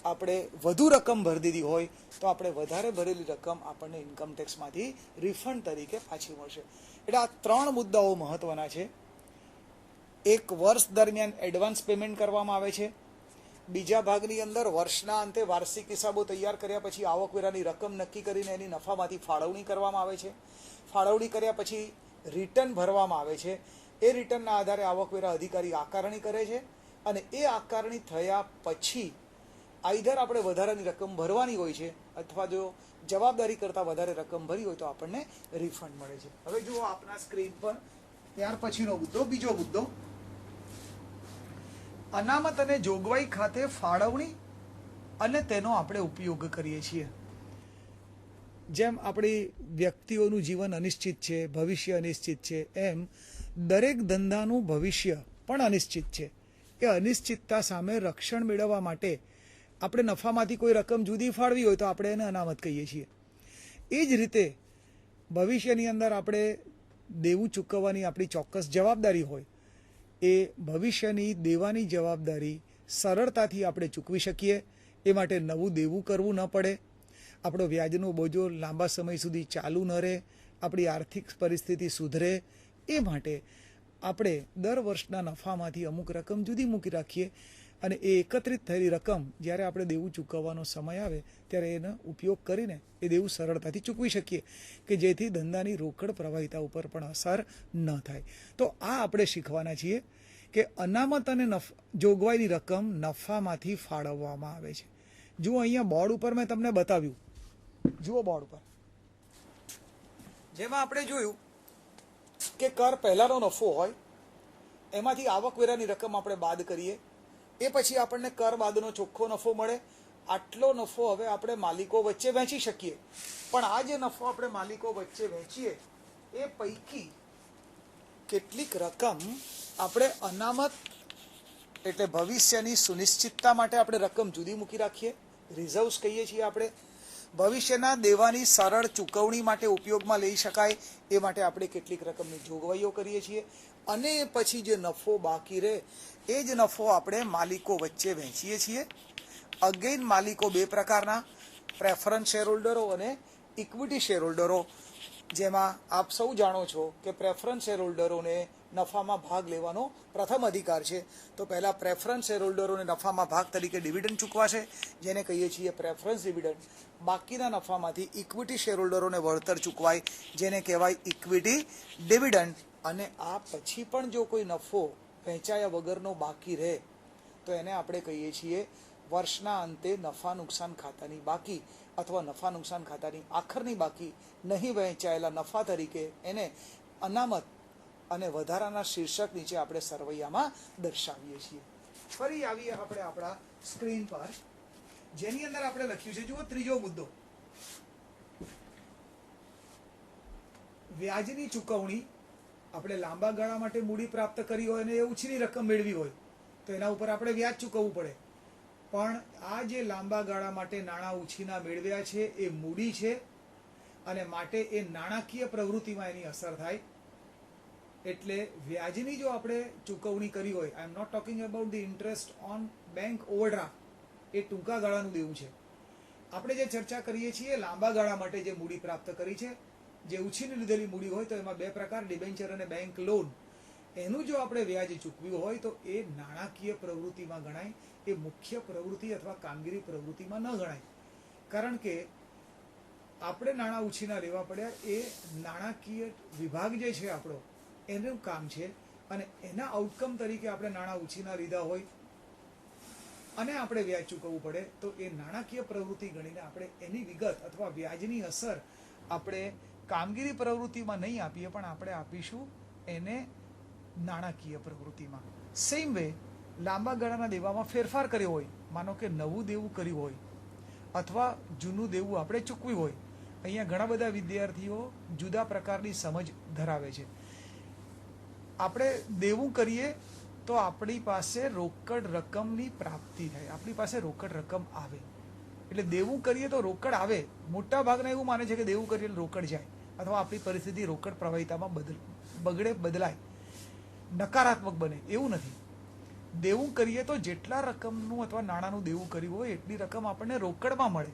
આપણે વધુ રકમ ભરી દીધી હોય તો આપણે વધારે ભરેલી રકમ આપણને ઇન્કમ ટેક્સમાંથી રિફંડ તરીકે પાછી મળશે. એટલે આ 3 મુદ્દાઓ મહત્વના છે. એક, વર્ષ દરમિયાન એડવાન્સ પેમેન્ટ કરવામાં આવે છે. બીજા ભાગની અંદર વર્ષના અંતે વાર્ષિક હિસાબો તૈયાર કર્યા પછી આવકવેરાની રકમ નક્કી કરીને એની નફામાંથી ફાળવણી કરવામાં આવે છે. ફાળવણી કર્યા પછી રિટર્ન ભરવામાં આવે છે. એ રિટર્નના આધારે આવકવેરા અધિકારી આકારણી કરે છે અને એ આકારણી થયા પછી આઈધર આપણે વધારાની રકમ ભરવાની હોય છે અથવા જો જવાબદારી કરતાં વધારે રકમ ભરી હોય તો આપણને રિફંડ મળે છે. હવે જુઓ આપના સ્ક્રીન પર ત્યાર પછીનો મુદ્દો, બીજો મુદ્દો, અનામત અને જોગવાઈ ખાતે ફાળવણી અને તેનો આપણે ઉપયોગ કરીએ છીએ. જેમ આપણી વ્યક્તિઓનું જીવન અનિશ્ચિત છે, ભવિષ્ય અનિશ્ચિત છે, એમ દરેક ધંધાનું ભવિષ્ય પણ અનિશ્ચિત છે. એ અનિશ્ચિતતા સામે રક્ષણ મેળવવા માટે આપણે નફામાંથી કોઈ રકમ જુદી ફાળવી હોય તો આપણે એને અનામત કહીએ છીએ. એ જ રીતે ભવિષ્યની અંદર આપણે દેવું ચૂકવવાની આપણી ચોક્કસ જવાબદારી હોય, એ ભવિષ્યની દેવાની જવાબદારી સરળતાથી આપણે ચૂકવી શકીએ. એ માટે નવું દેવું કરવું ન પડે, આપણો વ્યાજનો બોજો લાંબા સમય સુધી ચાલુ ન રહે, આપણી આર્થિક પરિસ્થિતિ સુધરે. એ માટે આપણે દર વર્ષના નફામાંથી અમુક રકમ જુદી મૂકી રાખીએ અને એ એકત્રિત થયેલી રકમ જ્યારે આપણે દેવું ચૂકવવાનો સમય આવે ત્યારે એનો ઉપયોગ કરીને એ દેવું સરળતાથી ચૂકવી શકીએ કે જેથી ધંધાની રોકડ પ્રવાહિતા ઉપર પણ અસર ન થાય. તો આ આપણે શીખવાના છીએ કે અનામત અને જોગવાઈની રકમ નફામાંથી ફાળવવામાં આવે છે. જુઓ અહીંયા બોર્ડ ઉપર મેં તમને બતાવ્યું, જુઓ બોર્ડ ઉપર, જેમાં આપણે જોયું કે કર પહેલાનો નફો હોય એમાંથી આવકવેરાની રકમ આપણે બાદ કરીએ, એ પછી આપણને કર બાદનો ચોખ્ખો નફો મળે. આટલો નફો હવે આપણે માલિકો વચ્ચે વહેંચી શકીએ. પણ આ જે નફો આપણે માલિકો વચ્ચે વહેંચીએ એ પૈકી કેટલીક રકમ આપણે અનામત એટલે ભવિષ્યની સુનિશ્ચિતતા માટે આપણે રકમ જુદી મૂકી રાખીએ, રિઝર્વ્સ કહીએ છીએ આપણે. ભવિષ્યના દેવાની સરળ ચૂકવણી માટે ઉપયોગમાં લઈ શકાય એ માટે આપણે કેટલીક રકમની જોગવાઈઓ કરીએ છીએ. અને પછી જે નફો બાકી રહે એ જ નફો આપણે માલિકો વચ્ચે વહેંચીએ છીએ. અગેન માલિકો બે પ્રકારના, પ્રેફરન્સ શેરહોલ્ડરો અને ઇક્વિટી શેરહોલ્ડરો. જેમાં આપ સૌ જાણો છો કે પ્રેફરન્સ શેરહોલ્ડરોને નફામાં ભાગ લેવાનો પ્રથમ અધિકાર છે. તો પહેલાં પ્રેફરન્સ શેરહોલ્ડરોને નફામાં ભાગ તરીકે ડિવિડન્ડ ચૂકવાશે, જેને કહીએ છીએ પ્રેફરન્સ ડિવિડન્ડ. બાકીના નફામાંથી ઇક્વિટી શેરહોલ્ડરોને વળતર ચૂકવાય, જેને કહેવાય ઇક્વિટી ડિવિડન્ડ. અને આ પછી પણ જો કોઈ નફો વહેંચાયા વગરનો બાકી રહે તો એને આપણે કહીએ છીએ વર્ષના અંતે નફા નુકસાન ખાતાની બાકી અથવા નફા નુકસાન ખાતાની આખરની બાકી નહીં વહેંચાયેલા નફા તરીકે એને અનામત અને વધારાના શીર્ષક નીચે આપણે સરવૈયામાં દર્શાવીએ છીએ. ફરી આવીએ આપણે આપણા સ્ક્રીન પર, જેની અંદર આપણે લખ્યું છે, જુઓ ત્રીજો મુદ્દો, વ્યાજની ચૂકવણી. આપણે લાંબા ગાળા માટે મૂડી પ્રાપ્ત કરી હોય અને એ ઉછીની રકમ મેળવી હોય તો એના ઉપર આપણે વ્યાજ ચૂકવવું પડે. પણ આ જે લાંબા ગાળા માટે નાણાં ઉછીના મેળવ્યા છે એ મૂડી છે અને માટે એ નાણાકીય પ્રવૃત્તિમાં એની અસર થાય. એટલે વ્યાજની જો આપણે ચૂકવણી કરી હોય, I am not talking about the interest on bank overdraft, એ ટૂંકા ગાળાનું દેવું છે. આપણે જે ચર્ચા કરીએ છીએ લાંબા ગાળા માટે જે મૂડી પ્રાપ્ત કરી છે, જે ઉછીની લીધેલી મૂડી હોય તો એમાં બે પ્રકાર, ડિબેન્ચર અને બેંક લોન. એનું જો આપણે વ્યાજ ચૂકવ્યું હોય તો એ નાણાકીય પ્રવૃત્તિમાં ગણાય, એ મુખ્ય પ્રવૃત્તિ અથવા કામગીરી પ્રવૃત્તિમાં ન ગણાય. કારણ કે આપણે નાણાં ઉછીના લેવા પડ્યા એ નાણાકીય વિભાગ જે છે આપણો એનું કામ છે, અને એના આઉટકમ તરીકે આપણે નાણાં ઉછીના લીધા હોય અને આપણે વ્યાજ ચૂકવવું પડે તો એ નાણાકીય પ્રવૃત્તિ ગણીને આપણે એની વિગત અથવા વ્યાજની અસર આપણે કામગીરી પ્રવૃત્તિમાં નહીં આપીએ, પણ આપણે આપીશું એને નાણાકીય પ્રવૃત્તિમાં. સેમ વે લાંબા ગાળાના દેવામાં ફેરફાર કર્યો હોય, માનો કે નવું દેવું કર્યું હોય અથવા જૂનું દેવું આપણે ચૂકવ્યું હોય. અહીંયા ઘણા બધા વિદ્યાર્થીઓ જુદા પ્રકારની સમજ ધરાવે છે. આપણે દેવું કરીએ તો આપણી પાસે રોકડ રકમની પ્રાપ્તિ થાય, આપણી પાસે રોકડ રકમ આવે. એટલે દેવું કરીએ તો રોકડ આવે. મોટા ભાગના એવું માને છે કે દેવું કરીએ રોકડ જાય અથવા આપણી પરિસ્થિતિ રોકડ પ્રવાહિતામાં બદલાય, નકારાત્મક બને. એવું નથી. દેવું કરીએ તો જેટલા રકમનું અથવા નાણાંનું દેવું કર્યું હોય એટલી રકમ આપણને રોકડમાં મળે,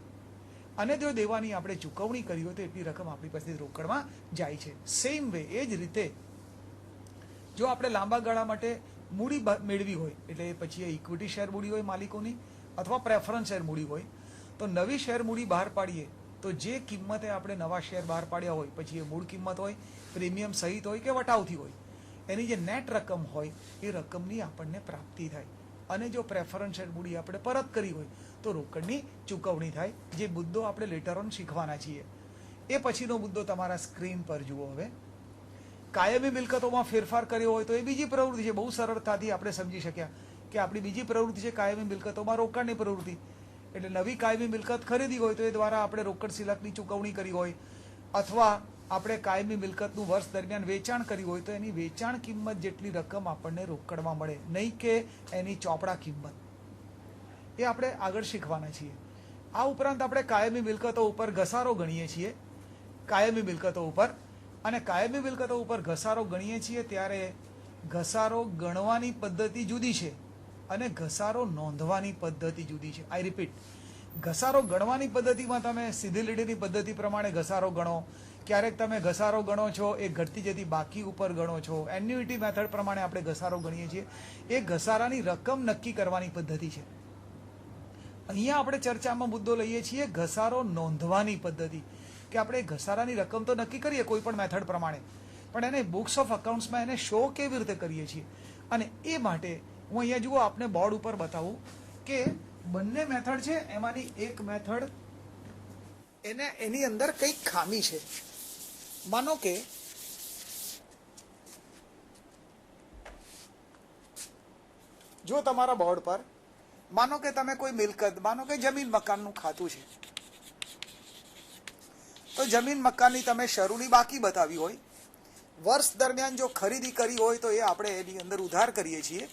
અને જો દેવાની આપણે ચૂકવણી કરી હોય તો એટલી રકમ આપણી પાસેથી રોકડમાં જાય છે. સેમ વે એ જ રીતે જો આપણે લાંબા ગાળા માટે મૂડી મેળવી હોય, એટલે પછી એ ઇક્વિટી શેર મૂડી હોય માલિકોની અથવા પ્રેફરન્સ શેર મૂડી હોય, તો નવી શેર મૂડી બહાર પાડીએ તો જે કિંમતે આપણે નવા શેર બહાર પાડ્યા હોય, પછી એ મૂળ કિંમત હોય, પ્રીમિયમ સહિત હોય કે વટાવથી હોય, એની જે નેટ રકમ હોય એ રકમની આપણને પ્રાપ્તિ થાય. અને જો પ્રેફરન્સ શેર મૂડી આપણે પરત કરી હોય તો રોકડની ચૂકવણી થાય. જે મુદ્દો આપણે લેટર ઓન શીખવાના છીએ. એ પછીનો મુદ્દો તમારા સ્ક્રીન પર જુઓ. હવે કાયમી મિલકતોમાં ફેરફાર કર્યો હોય તો એ બીજી પ્રવૃત્તિ છે. બહુ સરળતાથી આપણે સમજી શક્યા કે આપણી બીજી પ્રવૃત્તિ છે કાયમી મિલકતોમાં રોકાણની પ્રવૃત્તિ. એટલે નવી કાયમી મિલકત ખરીદી હોય તો એ દ્વારા આપણે રોકડ સિલકની ચૂકવણી કરી હોય, અથવા આપણે કાયમી મિલકતનું વર્ષ દરમિયાન વેચાણ કર્યું હોય તો એની વેચાણ કિંમત જેટલી રકમ આપણને રોકડમાં મળે, નહીં કે એની ચોપડા કિંમત. એ આપણે આગળ શીખવાના છીએ. આ ઉપરાંત આપણે કાયમી મિલકતો ઉપર ઘસારો ગણીએ છીએ. કાયમી મિલકતો ઉપર અને કાયમી મિલકતો ઉપર ઘસારો ગણીએ છીએ ત્યારે ઘસારો ગણવાની પદ્ધતિ જુદી છે અને ઘસારો નોંધવાની પદ્ધતિ જુદી છે. આઈ રિપીટ, ઘસારો ગણવાની પદ્ધતિમાં તમે સીધી લીટીની પદ્ધતિ પ્રમાણે ઘસારો ગણો, ક્યારેક તમે ઘસારો ગણો છો એ ઘટતી જતી બાકી ઉપર ગણો છો. એન્યુઇટી મેથડ પ્રમાણે આપણે ઘસારો ગણીએ છીએ. એ ઘસારાની રકમ નક્કી કરવાની પદ્ધતિ છે. અહીંયા આપણે ચર્ચામાં મુદ્દો લઈએ છીએ ઘસારો નોંધવાની પદ્ધતિ, કે આપણે ઘસારાની રકમ તો નક્કી કરીએ કોઈ પણ મેથડ પ્રમાણે, પણ એને બુક્સ ઓફ અકાઉન્ટ્સમાં એને શો કેવી રીતે કરીએ છીએ. અને એ માટે હું અહીંયા જુઓ આપને બોર્ડ ઉપર બતાવું કે બંને મેથડ છે, એમાંની એક મેથડ એની અંદર કંઈક ખામી છે. માનો કે જો તમારા બોર્ડ પર માનો કે તમે કોઈ મિલકત, માનો કે જમીન મકાનનું ખાતું છે, તો જમીન મકાનની તમે શરૂની બાકી બતાવી હોય, વર્ષ દરમિયાન જો ખરીદી કરી હોય તો એ આપણે એની અંદર ઉધાર કરીએ છીએ.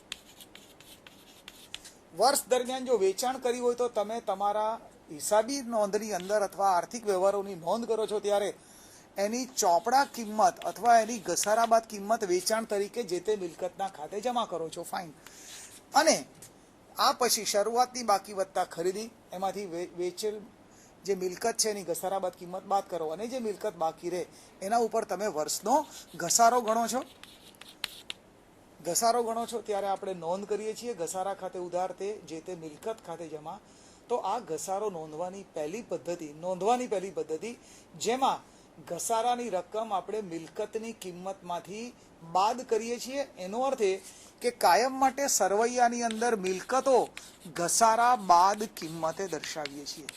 વર્ષ દરમિયાન જો વેચાણ કર્યું હોય તો તમે તમારા હિસાબી નોંધની અંદર અથવા આર્થિક વ્યવહારોની નોંધ કરો છો ત્યારે એની ચોપડા કિંમત અથવા એની ઘસારા બાદ કિંમત વેચાણ તરીકે જે તે મિલકતના ખાતે જમા કરો છો. ફાઇન. અને આ પછી શરૂઆતની બાકી વત્તા ખરીદી, એમાંથી વેચેલ જે મિલકત છે એની ઘસારા બાદ કિંમત બાદ કરો અને જે મિલકત બાકી રહે એના ઉપર તમે વર્ષનો ઘસારો ગણો છો. ઘસારો ગણો છો ત્યારે આપણે નોંધ કરીએ છીએ ઘસારા ખાતે ઉધાર તે જે તે મિલકત ખાતે જમા. તો આ ઘસારો નોંધવાની પહેલી પદ્ધતિ જેમાં ઘસારાની રકમ આપણે મિલકતની કિંમતમાંથી બાદ કરીએ છીએ. એનો અર્થ એ કે કાયમ માટે સરવૈયાની અંદર મિલકતો ઘસારા બાદ કિંમતે દર્શાવીએ છીએ.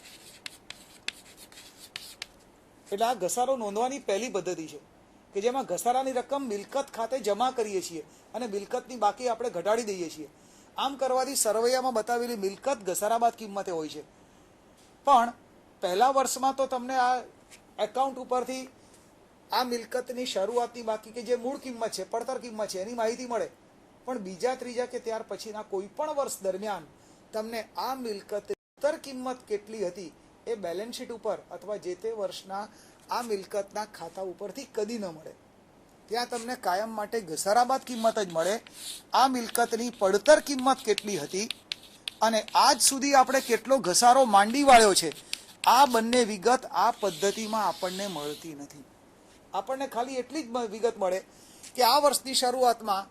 એટલે આ ઘસારો નોંધવાની પહેલી પદ્ધતિ છે કે જેમાં ઘસારાની રકમ મિલકત ખાતે જમા કરીએ છીએ અને મિલકતની બાકી આપણે ઘટાડી દઈએ છીએ. આમ કરવાથી સરવૈયામાં બતાવેલી મિલકત ઘસારા બાદ કિંમતે હોય છે. પણ પહેલા વર્ષમાં તો તમને આ એકાઉન્ટ ઉપરથી આ મિલકતની શરૂઆતની બાકી કે જે મૂળ કિંમત છે, પડતર કિંમત છે, એની માહિતી મળે. પણ બીજા, ત્રીજા કે ત્યાર પછીના કોઈ પણ વર્ષ દરમિયાન તમને આ મિલકત પડતર કિંમત કેટલી હતી એ બેલેન્સ શીટ ઉપર અથવા જે તે વર્ષના આ મિલકતના ખાતા ઉપરથી કદી ન મળે. ત્યાં તમને કાયમ માટે ઘસારા બાદ કિંમત જ મળે. આ મિલકતની પડતર કિંમત કેટલી હતી અને આજ સુધી આપણે કેટલો ઘસારો માંડી વાળ્યો છે, આ બંને વિગત આ પદ્ધતિમાં આપણને મળતી નથી. આપણને ખાલી એટલી જ વિગત મળે કે આ વર્ષની શરૂઆતમાં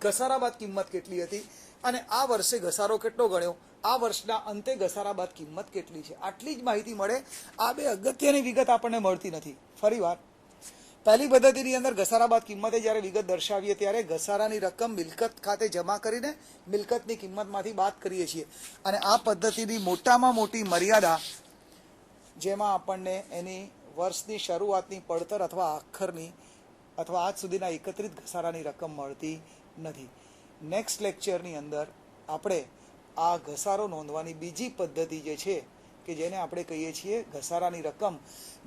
ઘસારા બાદ કિંમત કેટલી હતી અને આ વર્ષે ઘસારો કેટલો ગણ્યો, આ વર્ષના અંતે ઘસારા બાદ કિંમત કેટલી છે, આટલી જ માહિતી મળે. આ બે અગત્યની વિગત આપણને મળતી નથી. ફરીવાર, પહેલી પદ્ધતિની અંદર ઘસારા બાદ કિંમતે જ્યારે વિગત દર્શાવીએ ત્યારે ઘસારાની રકમ મિલકત ખાતે જમા કરીને મિલકતની કિંમતમાંથી બાદ કરીએ છીએ. અને આ પદ્ધતિની મોટામાં મોટી મર્યાદા જેમાં આપણને એની વર્ષની શરૂઆતની પડતર અથવા આખરની અથવા આજ સુધીના એકત્રિત ઘસારાની રકમ મળતી નથી. નેક્સ્ટ લેક્ચરની અંદર આપણે આ ઘસારો નોંધવાની બીજી પદ્ધતિ જે છે કે જેને આપણે કહીએ છીએ ઘસારાની રકમ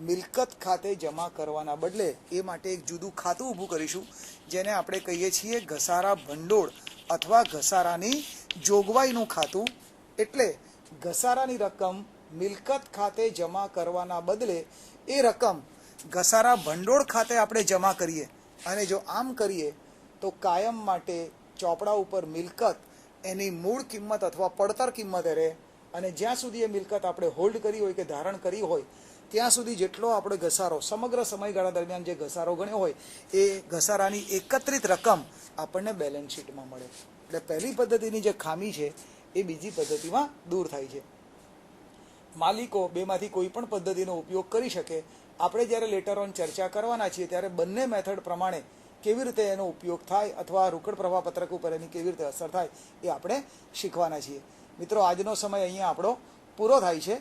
મિલકત ખાતે જમા કરવાના બદલે એ માટે એક જુદું ખાતું ઊભું કરીશું જેને આપણે કહીએ છીએ ઘસારા ભંડોળ અથવા ઘસારાની જોગવાઈનું ખાતું. એટલે ઘસારાની રકમ મિલકત ખાતે જમા કરવાના બદલે એ રકમ ઘસારા ભંડોળ ખાતે આપણે જમા કરીએ અને જો આમ કરીએ તો કાયમ માટે ચોપડા ઉપર મિલકત એની મૂળ કિંમત અથવા પડતર કિંમતે રહે અને જ્યાં સુધી એ મિલકત આપણે હોલ્ડ કરી હોય કે ધારણ કરી હોય ત્યાં સુધી જેટલો આપણે ઘસારો સમગ્ર સમયગાળા દરમિયાન જે ઘસારો ગણ્યો હોય એ ઘસારાની એકત્રિત રકમ આપણને બેલેન્સ શીટમાં મળે. એટલે પહેલી પદ્ધતિની જે ખામી છે એ બીજી પદ્ધતિમાં દૂર થાય છે. માલિકો બેમાંથી કોઈ પણ પદ્ધતિનો ઉપયોગ કરી શકે. આપણે જ્યારે લેટર ઓન ચર્ચા કરવાના છીએ ત્યારે બંને મેથડ પ્રમાણે કેવી રીતે એનો ઉપયોગ થાય અથવા રોકડ પ્રવાહ પત્રક ઉપર એની કેવી રીતે અસર થાય એ આપણે શીખવાના છીએ. મિત્રો, આજનો સમય અહીંયા આપણો પૂરો થાય છે.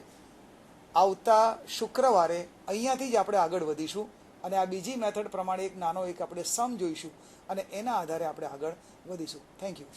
આવતા શુક્રવારે અહીંયાથી જ આપણે આગળ વધીશું અને આ બીજી મેથડ પ્રમાણે એક નાનો આપણે સમ જોઈશું અને એના આધારે આપણે આગળ વધીશું. Thank you.